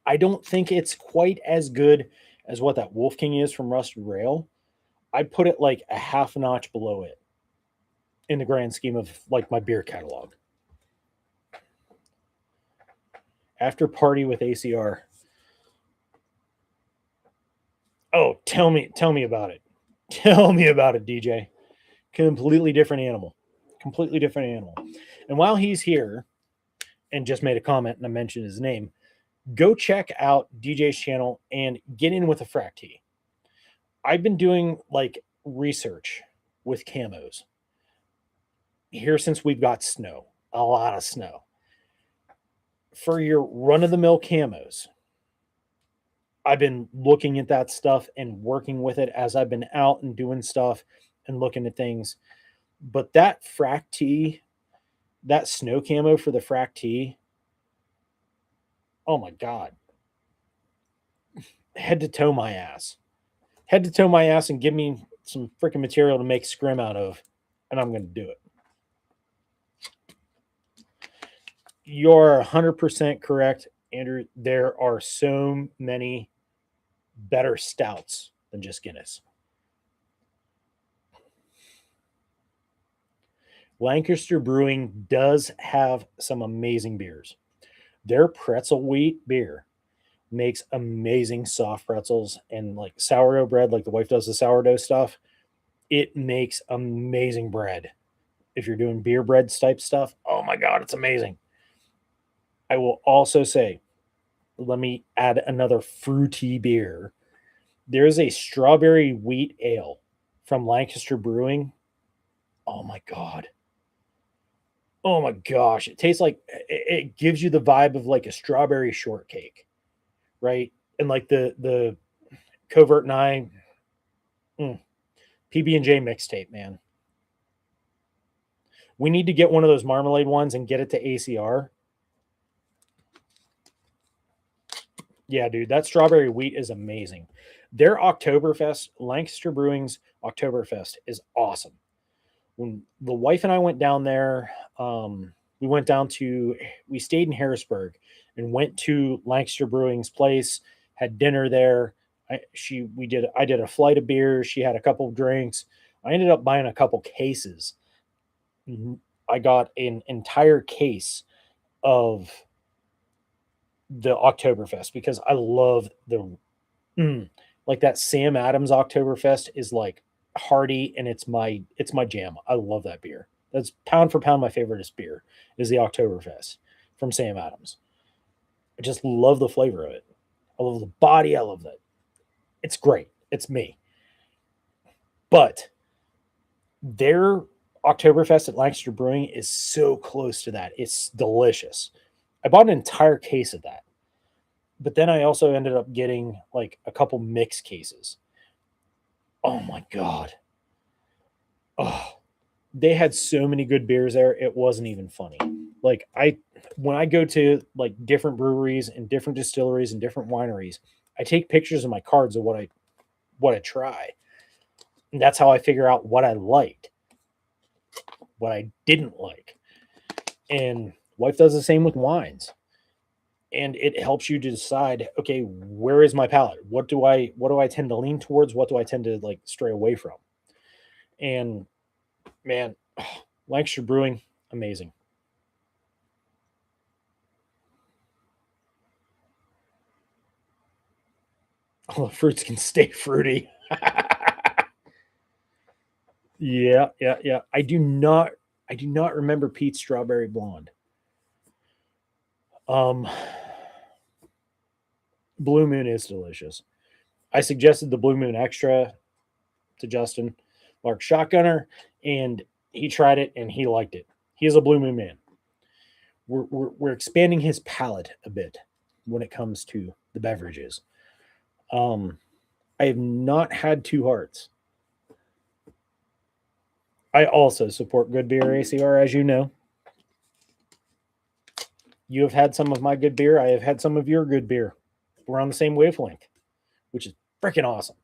I don't think it's quite as good as what that Wolf King is from Rusted Rail. I'd put it like a half a notch below it in the grand scheme of like my beer catalog. After party with ACR. Oh, tell me about it. Tell me about it, DJ. Completely different animal. Completely different animal. And while he's here and just made a comment and I mentioned his name, go check out DJ's channel and get in with a frac tea. I've been doing like research with camos here since we've got snow, a lot of snow. For your run of the mill camos, I've been looking at that stuff and working with it as I've been out and doing stuff and looking at things. But that frac tee, that snow camo for the frac tee, oh my God, head to toe my ass. Head to toe my ass and give me some freaking material to make scrim out of, and I'm going to do it. You're 100% correct, Andrew. There are so many better stouts than just Guinness. Lancaster Brewing does have some amazing beers. Their pretzel wheat beer makes amazing soft pretzels and like sourdough bread, like the wife does the sourdough stuff. It makes amazing bread. If you're doing beer bread type stuff, oh my God, it's amazing. I will also say, let me add another fruity beer. There's a strawberry wheat ale from Lancaster Brewing. Oh my God. Oh my gosh. It tastes like it gives you the vibe of like a strawberry shortcake, right? And like the Covert and I PB&J mixtape, man. We need to get one of those marmalade ones and get it to ACR. Yeah, dude, that strawberry wheat is amazing. Their Oktoberfest, Lancaster Brewing's Oktoberfest is awesome. When the wife and I went down there, we went down to, we stayed in Harrisburg and went to Lancaster Brewing's place, had dinner there. I did a flight of beers. She had a couple of drinks. I ended up buying a couple cases. I got an entire case of the Oktoberfest because I love like that Sam Adams Oktoberfest is like hearty and it's my jam. I love that beer. That's pound for pound my favoriteest beer is the Oktoberfest from Sam Adams. I just love the flavor of it. I love the body. I love that. It's great. It's me. But their Oktoberfest at Lancaster Brewing is so close to that. It's delicious. I bought an entire case of that. But then I also ended up getting like a couple mixed cases. Oh my God. Oh, they had so many good beers there. It wasn't even funny. Like when I go to like different breweries and different distilleries and different wineries, I take pictures of my cards of what I try. And that's how I figure out what I liked, what I didn't like. And wife does the same with wines. And it helps you to decide, okay, where is my palate? What do I tend to lean towards? What do I tend to like stray away from? And man, Lancaster Brewing, amazing. All the fruits can stay fruity. Yeah. I do not remember Pete's Strawberry Blonde. Um, Blue Moon is delicious. I suggested the Blue Moon Extra to Justin, Lark Shotgunner, and he tried it and he liked it. He is a Blue Moon man. We're expanding his palate a bit when it comes to the beverages. Um, I have not had Two Hearts. I also support Good Beer ACR, as you know. You have had some of my good beer. I have had some of your good beer. We're on the same wavelength, which is freaking awesome.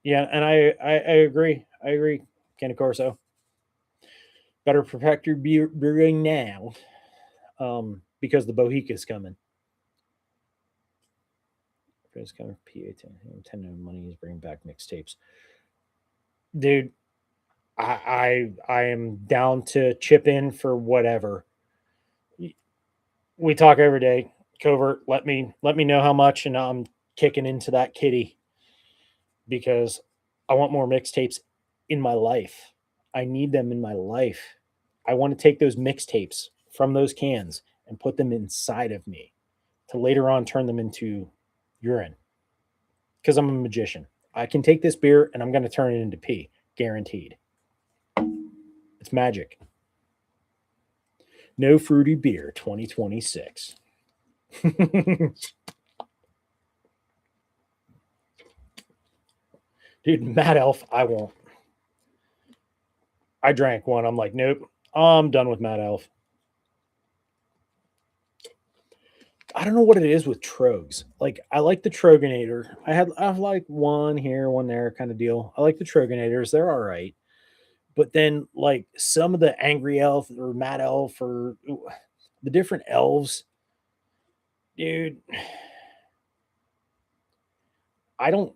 Yeah, and I agree. I agree, Kenny Corso. Better protect your beer brewing now, because the Bohica is coming. It's coming. PA10 money is bringing back mixtapes, dude. I am down to chip in for whatever. We talk every day. Covert, let me know how much, and I'm kicking into that kitty because I want more mixtapes in my life. I need them in my life. I want to take those mixtapes from those cans and put them inside of me to later on turn them into urine because I'm a magician. I can take this beer and I'm going to turn it into pee. Guaranteed. It's magic. No Fruity Beer 2026. Dude, Mad Elf, I won't. I drank one. I'm like, nope, I'm done with Mad Elf. I don't know what it is with Trogs. Like, I like the Troganator. I have like one here, one there kind of deal. I like the Troganators. They're all right. But then, like, some of the Angry Elf or Mad Elf or the different elves, dude, I don't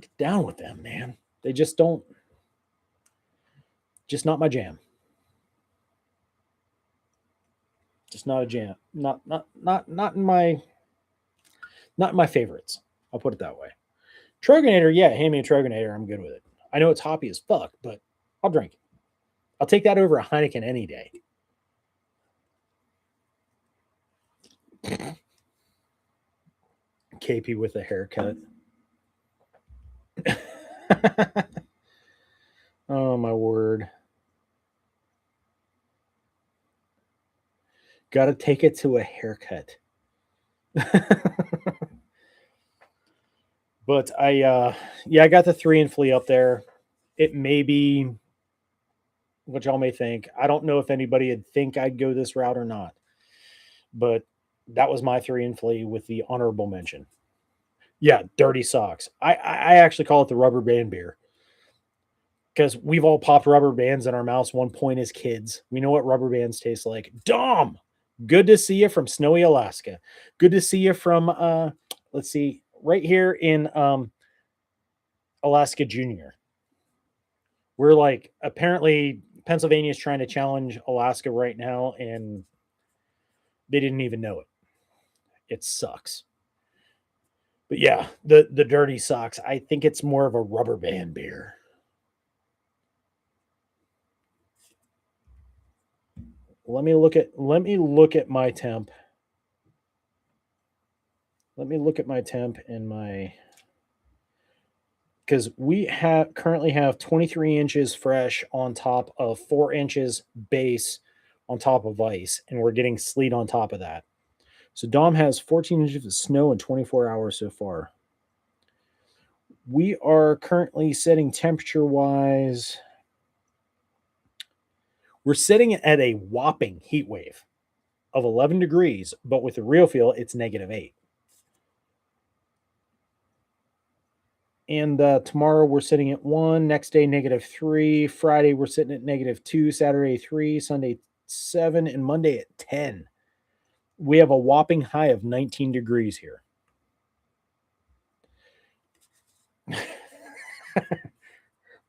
get down with them, man. They just don't. Just not my jam. Just not a jam. Not in my favorites. I'll put it that way. Troganator, yeah, hand me a Troganator. I'm good with it. I know it's hoppy as fuck, but I'll drink it. I'll take that over a Heineken any day. KP with a haircut. Oh my word. Gotta take it to a haircut. But I got the 3 and Flea up there. It may be what y'all may think. I don't know if anybody would think I'd go this route or not. But that was my 3 and Flea with the honorable mention. Yeah, dirty socks. I actually call it the rubber band beer. Because we've all popped rubber bands in our mouths one point as kids. We know what rubber bands taste like. Dom, good to see you from snowy Alaska. Good to see you from let's see, right here in Alaska Junior. We're like, apparently Pennsylvania is trying to challenge Alaska right now, and they didn't even know it. It sucks. But yeah, the dirty socks. I think it's more of a rubber band beer. Let me look at my temp. Let me look at my temp and my, because we currently have 23 inches fresh on top of 4 inches base on top of ice, and we're getting sleet on top of that. So Dom has 14 inches of snow in 24 hours so far. We are currently setting temperature wise. We're sitting at a whopping heat wave of 11 degrees, but with the real feel, it's -8. And tomorrow we're sitting at 1, next day -3, Friday we're sitting at -2, Saturday 3, Sunday 7, and Monday at 10. We have a whopping high of 19 degrees here.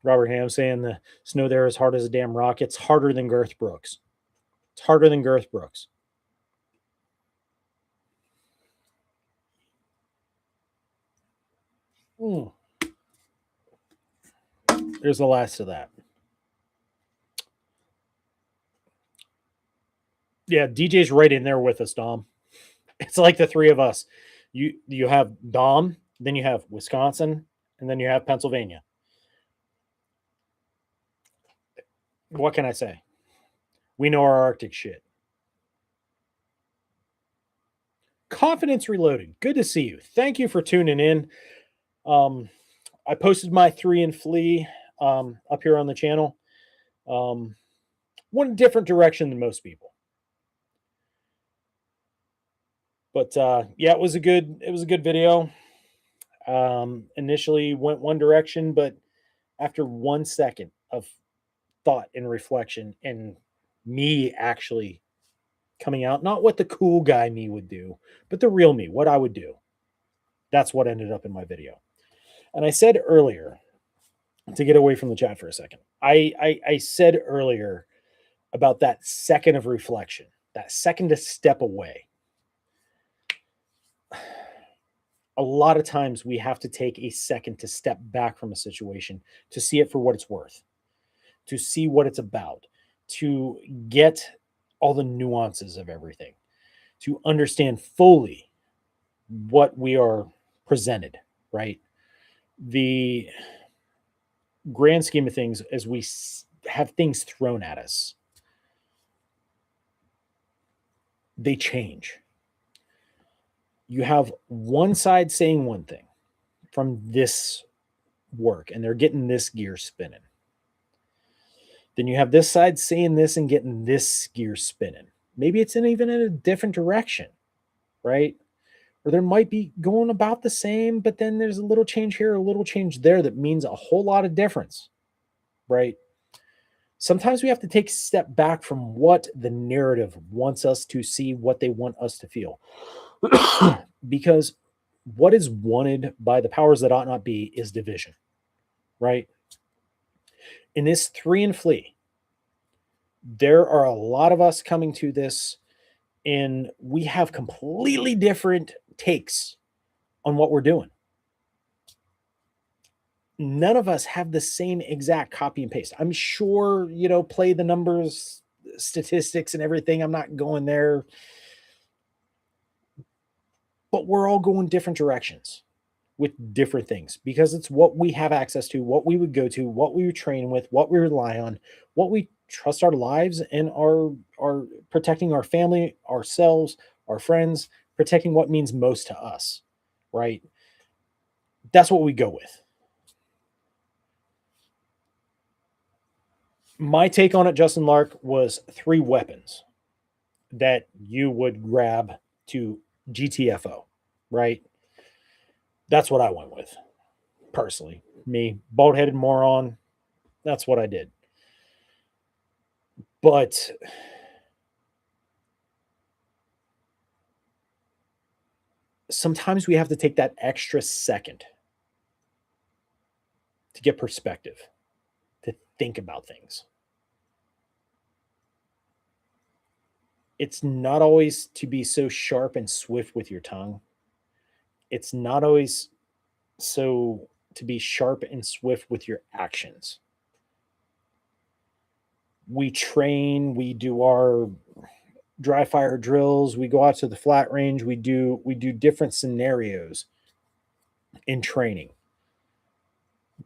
Robert Ham saying the snow there is hard as a damn rock. It's harder than Girth Brooks. It's harder than Girth Brooks. There's the last of that. Yeah, DJ's right in there with us, Dom. It's like the 3 of us. You have Dom, then you have Wisconsin, and then you have Pennsylvania. What can I say? We know our Arctic shit. Confidence Reloaded. Good to see you. Thank you for tuning in. I posted my 3 and Flea up here on the channel. One different direction than most people. But yeah, it was a good video. Initially went one direction, but after 1 second of thought and reflection and me actually coming out, not what the cool guy me would do, but the real me, what I would do. That's what ended up in my video. And I said earlier, to get away from the chat for a second, I said earlier about that second of reflection, that second to step away. A lot of times we have to take a second to step back from a situation to see it for what it's worth, to see what it's about, to get all the nuances of everything, to understand fully what we are presented, right? The grand scheme of things, as we have things thrown at us, they change. You have one side saying one thing from this work, and they're getting this gear spinning. Then you have this side saying this and getting this gear spinning. Maybe it's even in a different direction, right? Or there might be going about the same, but then there's a little change here, a little change there that means a whole lot of difference, right? Sometimes we have to take a step back from what the narrative wants us to see, what they want us to feel. Because what is wanted by the powers that ought not be is division, right? In this 3 and Flee, there are a lot of us coming to this, and we have completely different takes on what we're doing. None of us have the same exact copy and paste. I'm sure, play the numbers, statistics, and everything. I'm not going there, but we're all going different directions with different things because it's what we have access to, what we would go to, what we would train with, what we rely on, what we trust our lives and our protecting our family, ourselves, our friends, protecting what means most to us, right? That's what we go with. My take on it, Justin Lark, was 3 weapons that you would grab to GTFO, right? That's what I went with, personally. Me, bald headed moron, that's what I did. But sometimes we have to take that extra second to get perspective, to think about things. It's not always to be so sharp and swift with your tongue. It's not always so to be sharp and swift with your actions. We train, we do our dry fire drills, we go out to the flat range, we do different scenarios in training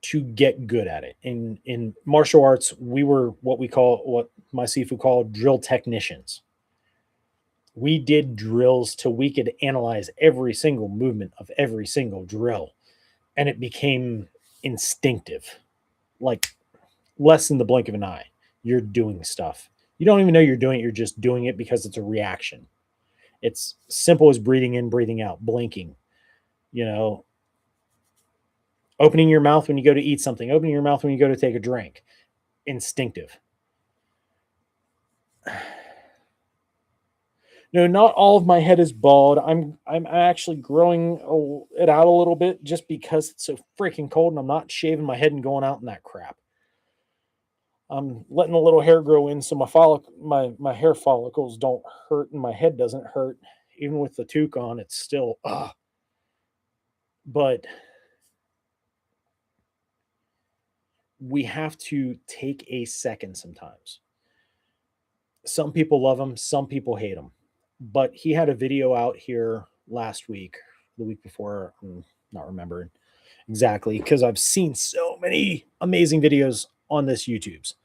to get good at it. In martial arts, we were what my Sifu called drill technicians. We did drills till we could analyze every single movement of every single drill, and it became instinctive, like less than the blink of an eye. You're doing stuff. You don't even know you're doing it. You're just doing it because it's a reaction. It's simple as breathing in, breathing out, blinking, you know, opening your mouth when you go to eat something, opening your mouth when you go to take a drink. Instinctive. No, not all of my head is bald. I'm actually growing it out a little bit just because it's so freaking cold and I'm not shaving my head and going out in that crap. I'm letting a little hair grow in so my hair follicles don't hurt and my head doesn't hurt. Even with the toque on, it's still but we have to take a second sometimes. Some people love him, some people hate him. But he had a video out here last week, the week before, I'm not remembering exactly because I've seen so many amazing videos on this YouTube's.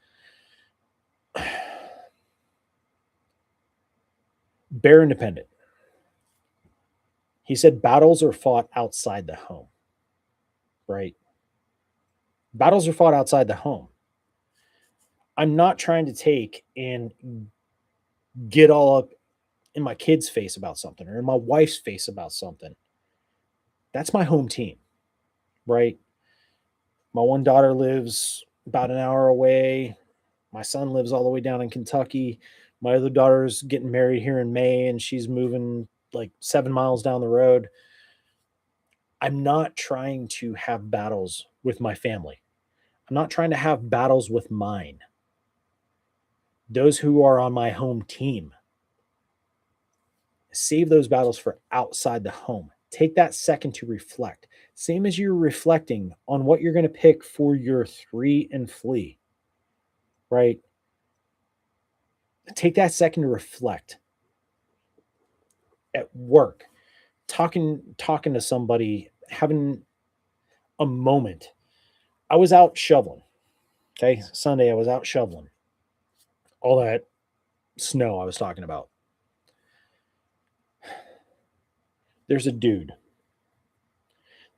Bear Independent. He said battles are fought outside the home, right? Battles are fought outside the home. I'm not trying to take and get all up in my kid's face about something or in my wife's face about something. That's my home team, right? My one daughter lives about an hour away. My son lives all the way down in Kentucky. My other daughter's getting married here in May and she's moving like 7 miles down the road. I'm not trying to have battles with my family. I'm not trying to have battles with mine. Those who are on my home team. Save those battles for outside the home. Take that second to reflect. Same as you're reflecting on what you're going to pick for your 3 and Flee, right? Take that second to reflect. At work, talking to somebody, having a moment. I was out shoveling. Okay. Sunday, I was out shoveling. All that snow I was talking about. There's a dude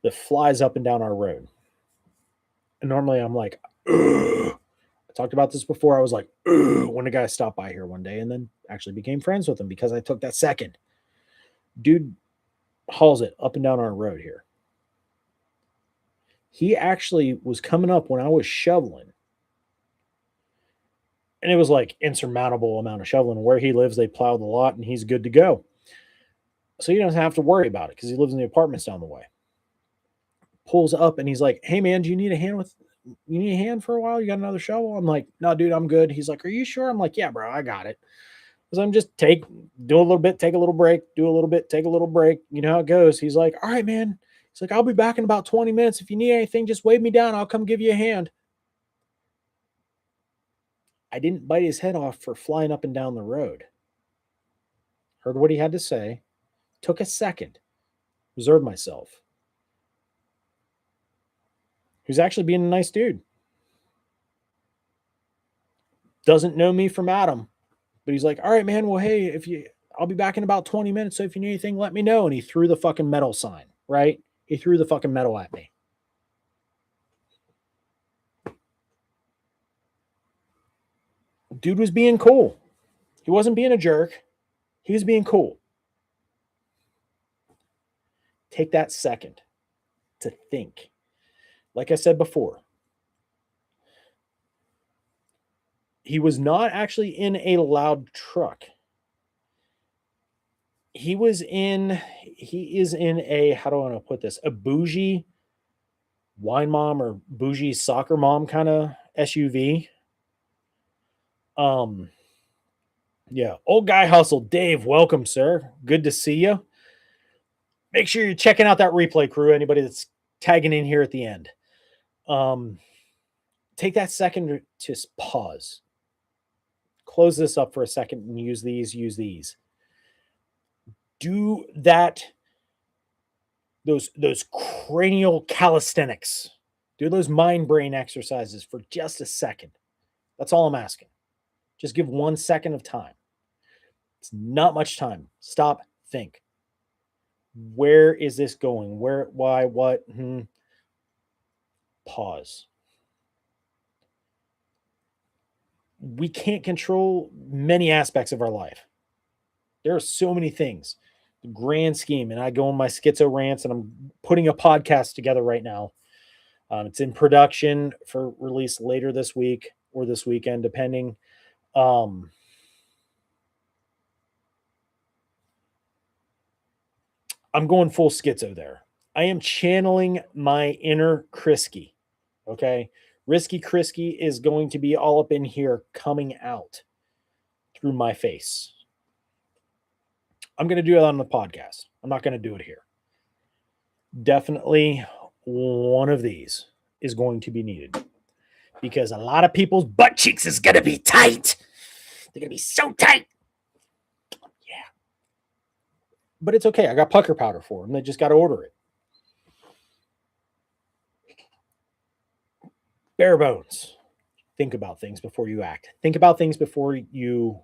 that flies up and down our road. And normally I'm like, ugh. I talked about this before. I was like, ugh, when a guy stopped by here one day and then actually became friends with him because I took that second. Dude hauls it up and down our road here. He actually was coming up when I was shoveling. And it was like insurmountable amount of shoveling. Where he lives, they plow the lot and he's good to go. So he doesn't have to worry about it because he lives in the apartments down the way. Pulls up and he's like, "Hey man, do you need a hand with you need a hand for a while? You got another shovel?" I'm like, "No, dude, I'm good." He's like, "Are you sure?" I'm like, "Yeah, bro, I got it." Because I'm just do a little bit, take a little break, do a little bit, take a little break. You know how it goes. He's like, "All right, man." He's like, "I'll be back in about 20 minutes. If you need anything, just wave me down. I'll come give you a hand." I didn't bite his head off for flying up and down the road. Heard what he had to say. Took a second. Reserved myself. He was actually being a nice dude. Doesn't know me from Adam. But he's like, "All right, man. Well, hey, I'll be back in about 20 minutes. So if you need anything, let me know." And he threw the fucking metal sign, right? He threw the fucking metal at me. Dude was being cool. He wasn't being a jerk. He was being cool. Take that second to think. Like I said before, he was not actually in a loud truck. He is in a, how do I want to put this? A bougie wine mom or bougie soccer mom kind of SUV. Yeah, old guy hustle. Dave, welcome, sir. Good to see you. Make sure you're checking out that replay, crew. Anybody that's tagging in here at the end. Take that second to just pause. Close this up for a second and use these. Do that. Those cranial calisthenics. Do those mind brain exercises for just a second. That's all I'm asking. Just give 1 second of time. It's not much time. Stop, think. Where is this going? Where, why, what? Pause. We can't control many aspects of our life. There are so many things. The grand scheme, and I go on my schizo rants, and I'm putting a podcast together right now. It's in production for release later this week or this weekend, depending. I'm going full schizo there. I am channeling my inner Krisky. Okay. Risky Krisky is going to be all up in here coming out through my face. I'm going to do it on the podcast. I'm not going to do it here. Definitely one of these is going to be needed because a lot of people's butt cheeks is going to be tight. They're going to be so tight. Yeah. But it's okay. I got pucker powder for them. They just got to order it. Bare bones. Think about things before you act. Think about things before you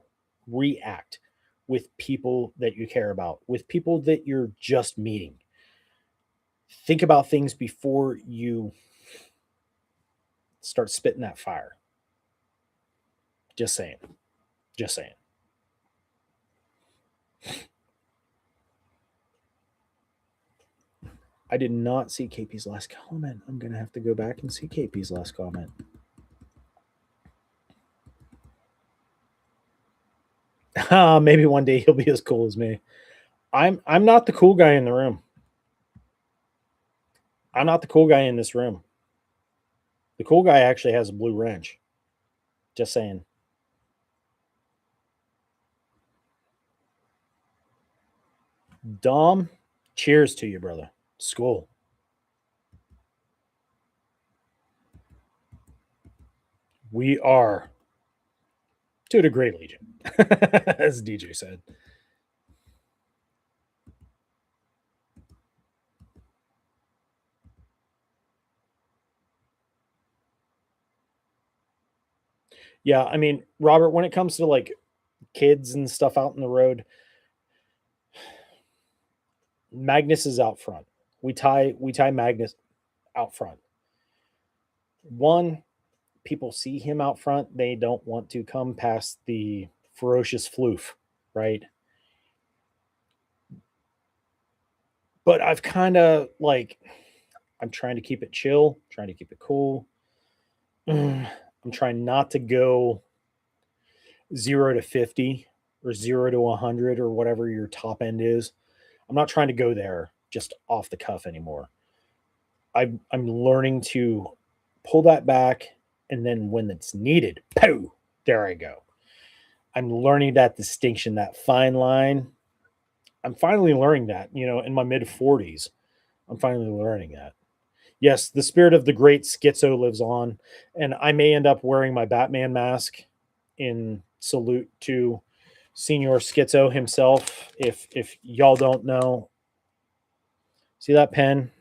react with people that you care about, with people that you're just meeting. Think about things before you start spitting that fire. Just saying. Just saying. I did not see KP's last comment. I'm going to have to go back and see KP's last comment. Maybe one day he'll be as cool as me. I'm not the cool guy in the room. I'm not the cool guy in this room. The cool guy actually has a blue wrench. Just saying. Dom, cheers to you, brother. School. We are to a degree legion, as DJ said. Yeah, I mean, Robert, when it comes to like kids and stuff out in the road, Magnus is out front. We tie Magnus out front. One, people see him out front, they don't want to come past the ferocious floof, right? But I've kind of like I'm trying to keep it chill, trying to keep it cool. I'm trying not to go 0 to 50 or 0 to 100 or whatever your top end is. I'm not trying to go there just off the cuff anymore. I'm learning to pull that back, and then when it's needed, pooh, there I go. I'm learning that distinction, that fine line. I'm finally learning that, in my mid 40s. I'm finally learning that. Yes, the spirit of the great schizo lives on, and I may end up wearing my Batman mask in salute to Senior Schizo himself. If y'all don't know, see that pen?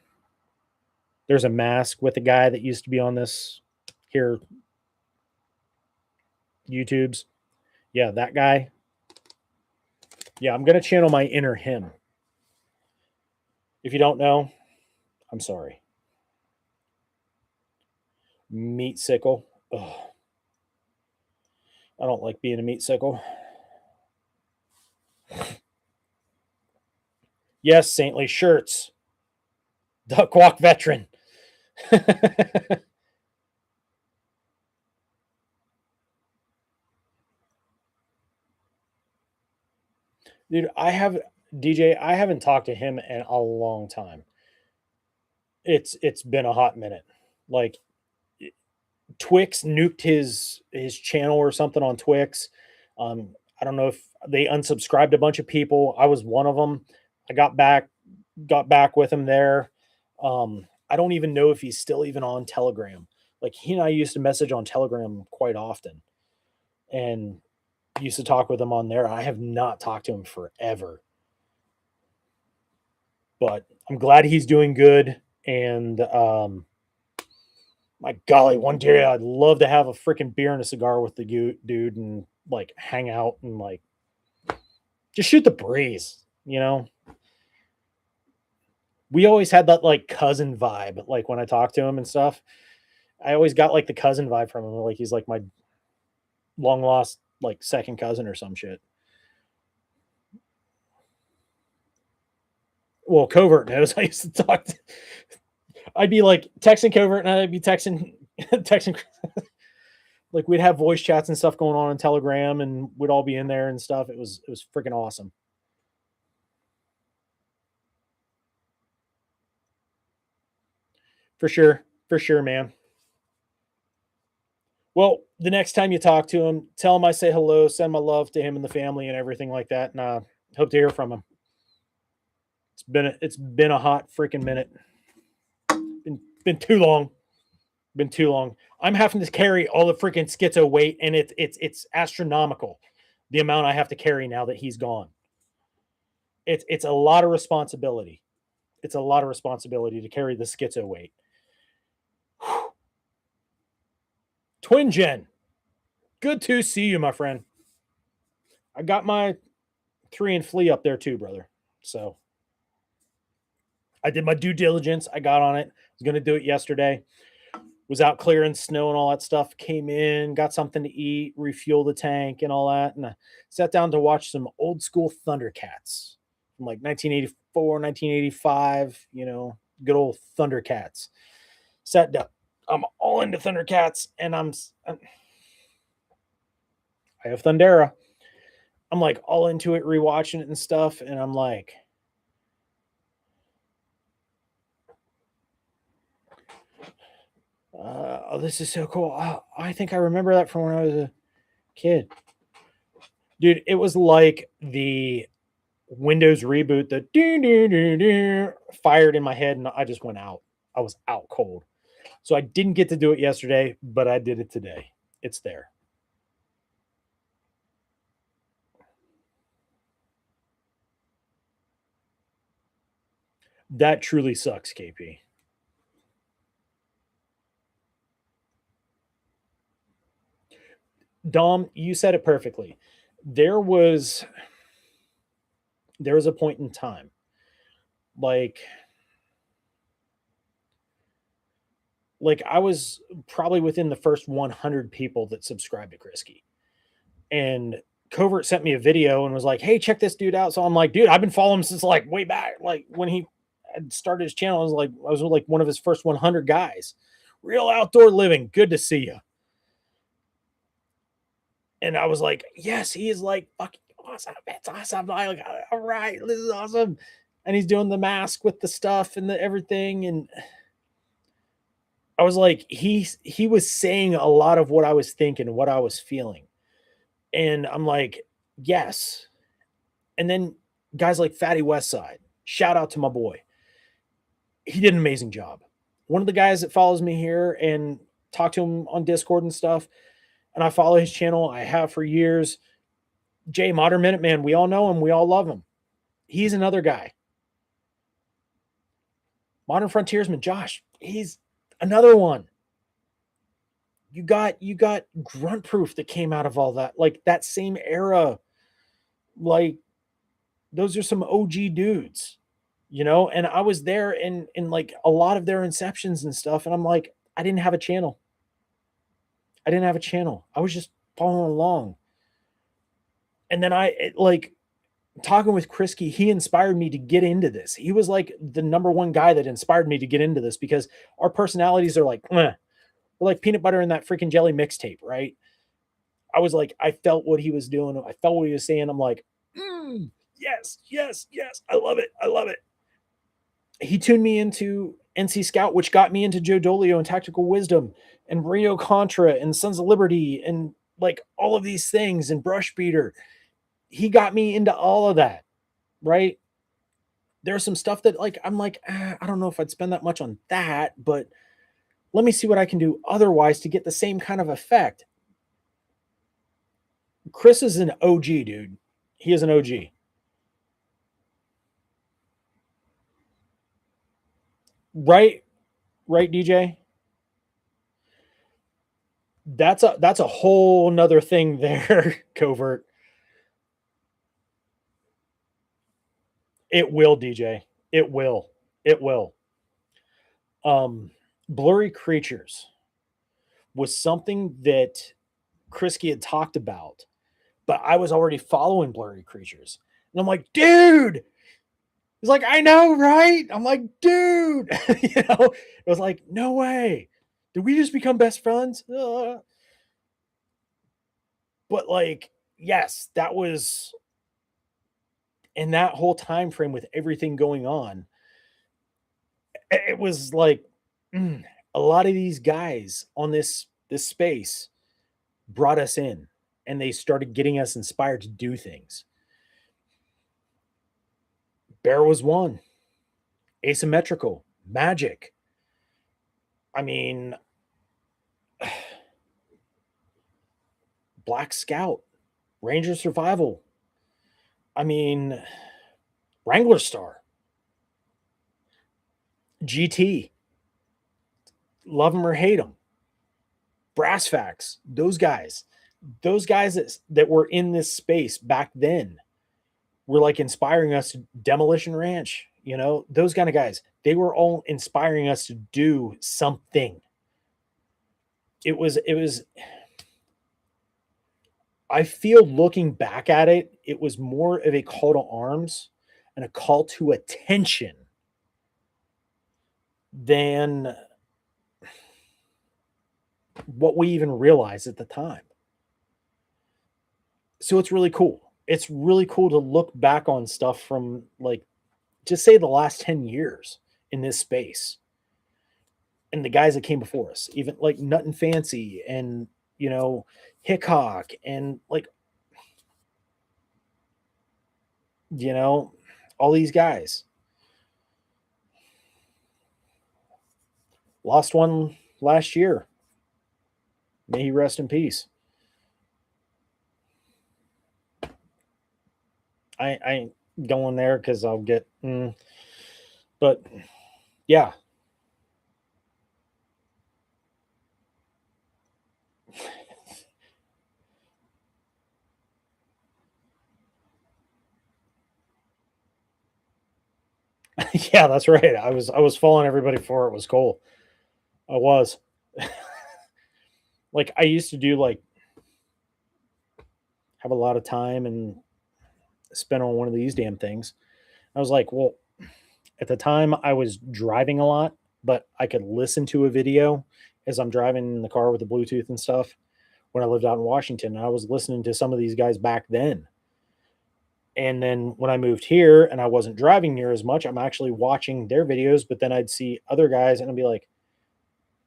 There's a mask with a guy that used to be on this here YouTube's. Yeah, that guy. Yeah, I'm gonna channel my inner him. If you don't know, I'm sorry. Meat sickle. Ugh, I don't like being a meat sickle. Yes, saintly shirts. Duck walk veteran. Dude, I haven't talked to him in a long time. It's been a hot minute. Like Twix nuked his channel or something on Twix. I don't know if they unsubscribed a bunch of people. I was one of them. I got back with him there. I don't even know if he's still even on Telegram. Like he and I used to message on Telegram quite often, and used to talk with him on there. I have not talked to him forever, but I'm glad he's doing good. And my golly, one day I'd love to have a freaking beer and a cigar with the dude and like hang out and like just shoot the breeze. We always had that like cousin vibe. Like when I talked to him and stuff, I always got like the cousin vibe from him. Like he's like my long lost like second cousin or some shit. Well, Covert knows. I used to talk. I'd be like texting Covert, and I'd be texting. Like we'd have voice chats and stuff going on Telegram, and we'd all be in there and stuff. It was freaking awesome. For sure, man. Well, the next time you talk to him, tell him I say hello, send my love to him and the family and everything like that, and hope to hear from him. It's been a hot freaking minute. Been too long. Been too long. I'm having to carry all the freaking schizo weight, and it's astronomical the amount I have to carry now that he's gone. It's a lot of responsibility. It's a lot of responsibility to carry the schizo weight. Twin Gen, good to see you, my friend. I got my 3 and Flee up there too, brother. So I did my due diligence. I got on it. I was gonna do it yesterday. Was out clearing snow and all that stuff. Came in, got something to eat, refuel the tank and all that, and I sat down to watch some old school Thundercats from like 1984, 1985. Good old Thundercats. Sat down. I'm all into Thundercats, and I have Thundera. I'm like all into it, rewatching it and stuff, and I'm like, oh, this is so cool. I think I remember that from when I was a kid. Dude, it was like the Windows reboot, the doo, doo, doo, doo, fired in my head, and I just went out. I was out cold. So I didn't get to do it yesterday, but I did it today. It's there. That truly sucks, KP. Dom, you said it perfectly. There was a point in time, like I was probably within the first 100 people that subscribed to Krisky. And Covert sent me a video and was like, "Hey, check this dude out." So I'm like, "Dude, I've been following him since like way back, like when he had started his channel. I was like one of his first 100 guys. Real outdoor living. Good to see you." And I was like, "Yes, he is like fucking awesome. It's awesome. I'm like, all right, this is awesome." And he's doing the mask with the stuff and the everything. And I was like, he was saying a lot of what I was thinking, what I was feeling. And I'm like, yes. And then guys like Fatty Westside, shout out to my boy. He did an amazing job. One of the guys that follows me here and talk to him on Discord and stuff, and I follow his channel. I have for years. Jay Modern Minuteman, we all know him. We all love him. He's another guy. Modern Frontiersman, Josh, he's another one. You got Grunt Proof that came out of all that, like that same era. Like those are some OG dudes, you know. And I was there in like a lot of their inceptions and stuff. And I'm like, I didn't have a channel. I was just following along. And then like talking with Krisky, he inspired me to get into this. He was like the number one guy that inspired me to get into this because our personalities are like, we're like peanut butter and that freaking jelly mixtape, right? I was like, I felt what he was doing. I felt what he was saying. I'm like, yes, yes, yes. I love it. I love it. He tuned me into NC Scout, which got me into Joe Dolio and Tactical Wisdom and Rio Contra and Sons of Liberty and like all of these things and Brush Beater. He got me into all of that, right? There's some stuff that like I'm like, I don't know if I'd spend that much on that, but let me see what I can do otherwise to get the same kind of effect. Chris is an OG, dude. He is an OG. Right? Right, DJ? That's a whole nother thing there, Covert. It will, DJ. It will. It will. Blurry Creatures was something that Krisky had talked about, but I was already following Blurry Creatures. And I'm like, dude, he's like, I know, right? I'm like, dude, you know, it was like, no way. Did we just become best friends? But like, yes, that was in that whole time frame with everything going on. It was like a lot of these guys on this space brought us in and they started getting us inspired to do things. Bear was one. Asymmetrical, Magic. I mean, Black Scout, Ranger Survival. I mean, Wrangler Star, GT, love them or hate them, Brass Facts, those guys that were in this space back then were like inspiring us to Demolition Ranch, you know, those kind of guys. They were all inspiring us to do something. It was I feel looking back at it, it was more of a call to arms and a call to attention than what we even realized at the time. So it's really cool. It's really cool to look back on stuff from like just say the last 10 years in this space and the guys that came before us, even like Nut and Fancy and you know Hickok and like you know all these guys. Lost one last year. May he rest in peace. I ain't going there because I'll get. But yeah, Yeah, that's right. I was following everybody before it was cool. I was. Like I used to do like have a lot of time and spend on one of these damn things. I was like, well, at the time I was driving a lot, but I could listen to a video as I'm driving in the car with the Bluetooth and stuff when I lived out in Washington. And I was listening to some of these guys back then. And then when I moved here and I wasn't driving near as much, I'm actually watching their videos, but then I'd see other guys and I'd be like,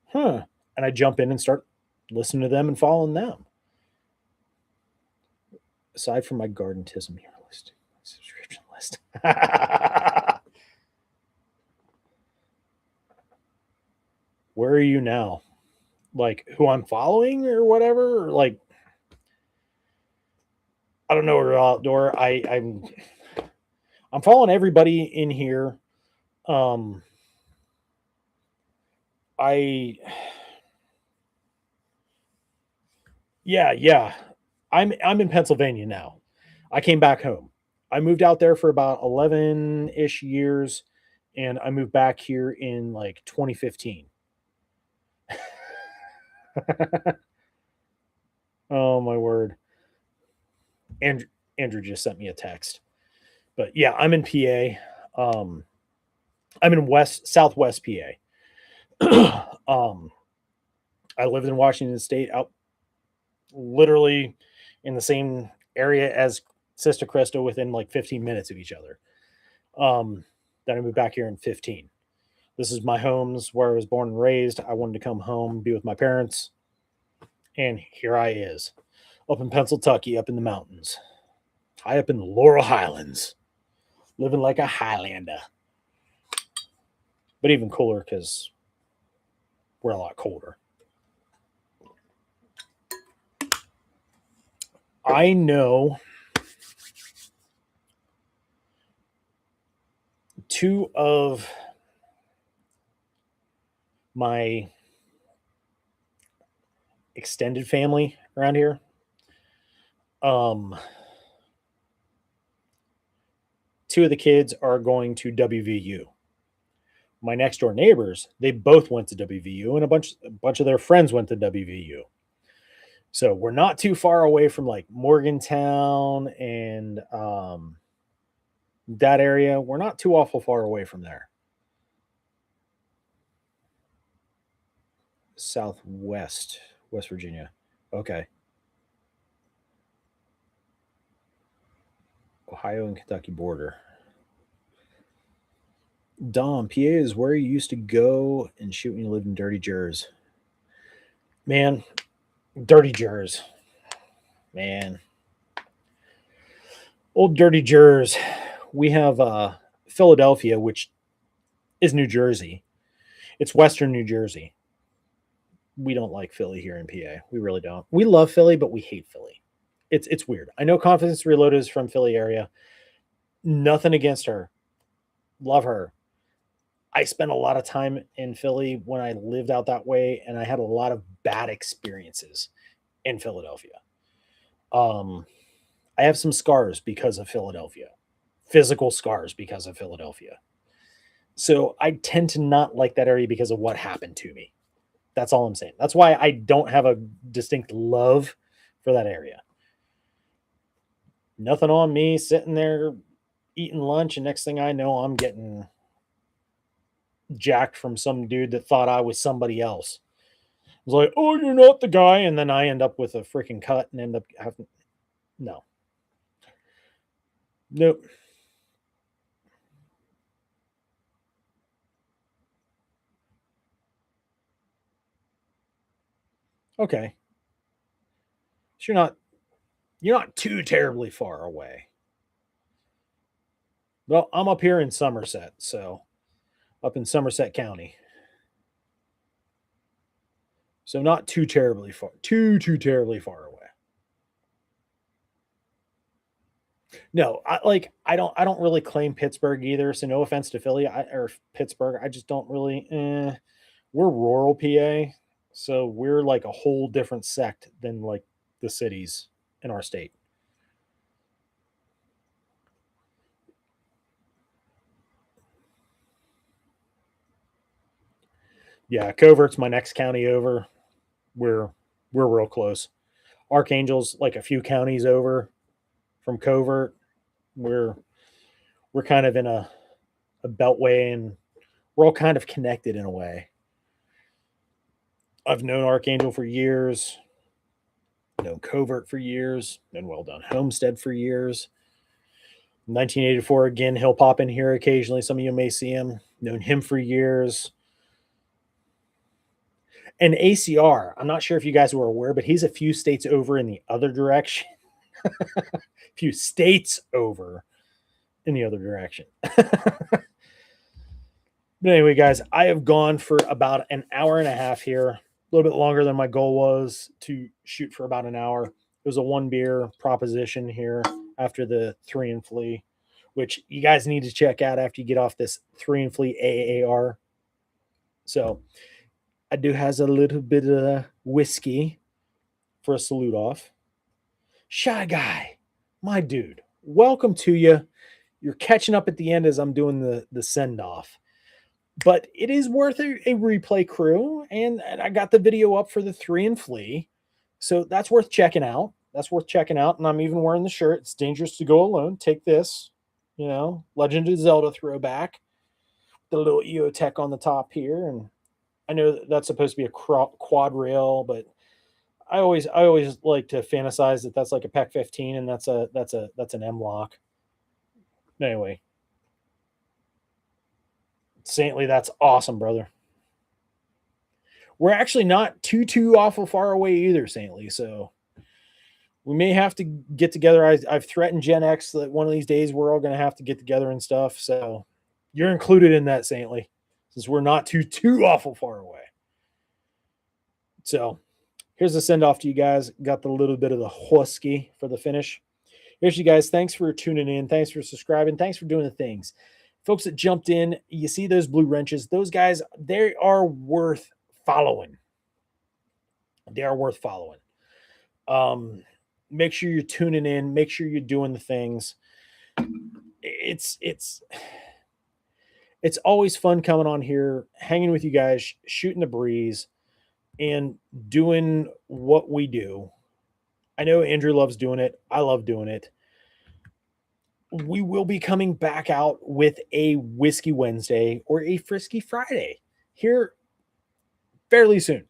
huh. And I jump in and start listening to them and following them. Aside from my gardentism here list, subscription list. Where are you now? Like who I'm following or whatever? Or like I don't know where outdoor. I'm following everybody in here. Um I yeah. I'm in Pennsylvania now. I came back home. I moved out there for about 11-ish years and I moved back here in like 2015. Oh my word. Andrew, Andrew just sent me a text. But yeah, I'm in PA. I'm in West Southwest PA. I lived in Washington State, out literally in the same area as Sister Cresta, within like 15 minutes of each other. Then I moved back here in 15. This is my home's where I was born and raised. I wanted to come home, be with my parents, and here I is, up in Pennsylvania, up in the mountains, high up in the Laurel Highlands, living like a Highlander. But even cooler because we're a lot colder. I know two of my extended family around here. Um, Two of the kids are going to WVU. My next door neighbors, they both went to WVU, and a bunch of their friends went to WVU. So we're not too far away from like Morgantown and that area. We're not too awful far away from there. Southwest, West Virginia. Okay. Ohio and Kentucky border. Dom, PA is where you used to go and shoot when you lived in Dirty Jers. Man, Dirty Jers. Man. Old Dirty Jers. We have Philadelphia, which is New Jersey. It's Western New Jersey. We don't like Philly here in PA. We really don't. We love Philly, but we hate Philly. It's weird. I know Confidence Reloaded is from Philly area. Nothing against her. Love her. I spent a lot of time in Philly when I lived out that way, and I had a lot of bad experiences in Philadelphia. Um, I have some scars because of Philadelphia, physical scars because of Philadelphia. So I tend to not like that area because of what happened to me. That's all I'm saying. That's why I don't have a distinct love for that area. Nothing on me sitting there eating lunch, and next thing I know, I'm getting jacked from some dude that thought I was somebody else. I was like, "Oh, you're not the guy," and then I end up with a freaking cut and end up having no, nope. Okay, so you're not too terribly far away. Well, I'm up here in Somerset, so up in Somerset County, so not too terribly far, too terribly far away. No, I don't really claim Pittsburgh either. So no offense to Philly or Pittsburgh, I just don't really. We're rural PA, so we're like a whole different sect than like the cities in our state. Yeah, Covert's my next county over. We're real close. Archangel's like a few counties over from Covert. We're we're kind of in a beltway, and we're all kind of connected in a way. I've known Archangel for years, known Covert for years, known Well Done Homestead for years. 1984 again, he'll pop in here occasionally. Some of you may see him. Known him for years. And ACR, I'm not sure if you guys were aware, but he's a few states over in the other direction. A few states over in the other direction. But anyway, guys, I have gone for about an hour and a half here, a little bit longer than my goal was to shoot for about an hour. It was a one beer proposition here after the 3 and Flee, which you guys need to check out after you get off this 3 and Flee AAR. So I do has a little bit of whiskey for a salute off. Shy Guy, my dude, welcome to you. You're catching up at the end as I'm doing the send off. But it is worth a replay crew, and I got the video up for the 3 and Flee. So that's worth checking out. That's worth checking out. And I'm even wearing the shirt. It's dangerous to go alone. Take this, Legend of Zelda throwback. The little EOTech on the top here. And I know that's supposed to be a quad rail, but I always like to fantasize that that's like a PEC 15, and that's an M lock. Anyway, Saintly, that's awesome, brother. We're actually not too awful far away either, Saintly. So we may have to get together. I've threatened Gen X that one of these days we're all going to have to get together and stuff. So you're included in that, Saintly, since we're not too awful far away. So here's a send off to you guys. Got the little bit of the whiskey for the finish. Here's you guys. Thanks for tuning in. Thanks for subscribing. Thanks for doing the things. Folks that jumped in, you see those blue wrenches. Those guys, they are worth following. They are worth following. Make sure you're tuning in. Make sure you're doing the things. It's always fun coming on here, hanging with you guys, shooting the breeze, and doing what we do. I know Andrew loves doing it. I love doing it. We will be coming back out with a Whiskey Wednesday or a Frisky Friday here fairly soon.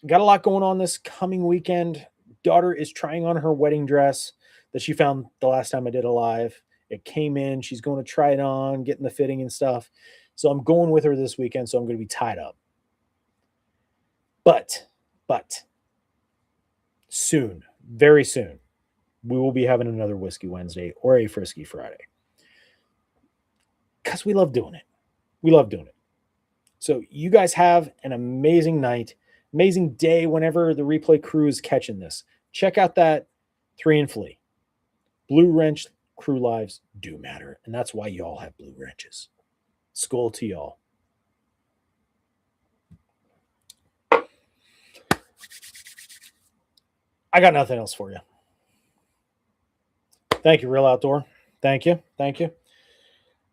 Got a lot going on this coming weekend. Daughter is trying on her wedding dress that she found the last time I did a live. It came in. She's going to try it on, getting the fitting and stuff. So I'm going with her this weekend, so I'm going to be tied up. But soon, very soon, we will be having another Whiskey Wednesday or a Frisky Friday. Because we love doing it. We love doing it. So you guys have an amazing night, amazing day whenever the replay crew is catching this. Check out that 3 and Flee. Blue wrench crew lives do matter, and that's why y'all have blue wrenches. Skull to y'all. I got nothing else for you. Thank you, Real Outdoor. Thank you. I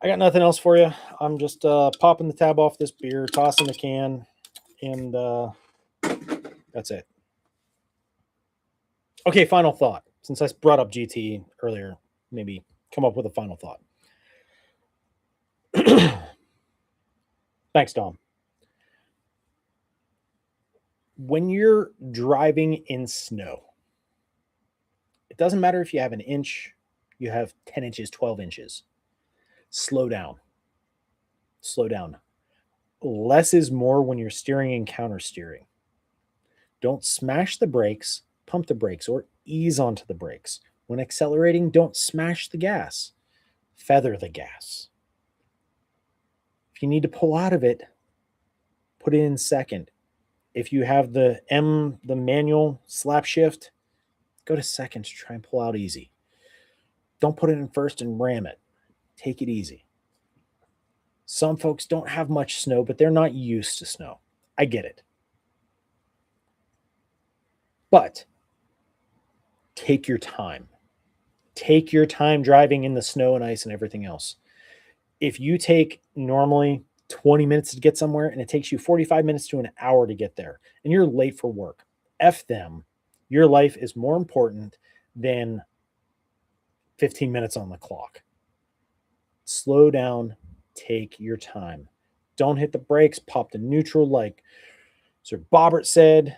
got nothing else for you. I'm just popping the tab off this beer, tossing the can, and that's it. Okay, final thought. Since I brought up GT earlier, maybe come up with a final thought. Thanks, Dom. When you're driving in snow, it doesn't matter if you have an inch, you have 10 inches, 12 inches. Slow down. Slow down. Less is more when you're steering and counter steering. Don't smash the brakes, pump the brakes, or ease onto the brakes. When accelerating, don't smash the gas. Feather the gas. If you need to pull out of it, put it in second. If you have the manual slap shift, go to second to try and pull out easy. Don't put it in first and ram it. Take it easy. Some folks don't have much snow, but they're not used to snow. I get it. But take your time. Take your time driving in the snow and ice and everything else. If you take normally 20 minutes to get somewhere and it takes you 45 minutes to an hour to get there and you're late for work. F them. Your life is more important than 15 minutes on the clock. Slow down, take your time. Don't hit the brakes, pop the neutral like Sir Bobbert said.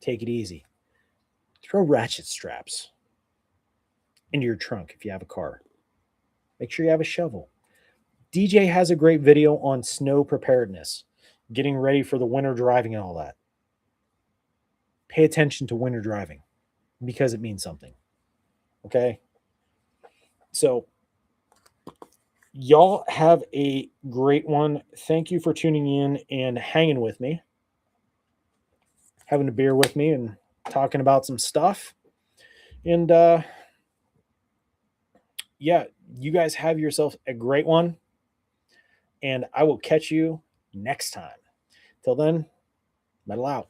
Take it easy. Throw ratchet straps into your trunk if you have a car. Make sure you have a shovel. DJ has a great video on snow preparedness, getting ready for the winter driving and all that. Pay attention to winter driving because it means something. Okay? So, y'all have a great one. Thank you for tuning in and hanging with me, having a beer with me and talking about some stuff. And yeah, you guys have yourself a great one. And I will catch you next time. Till then, metal out.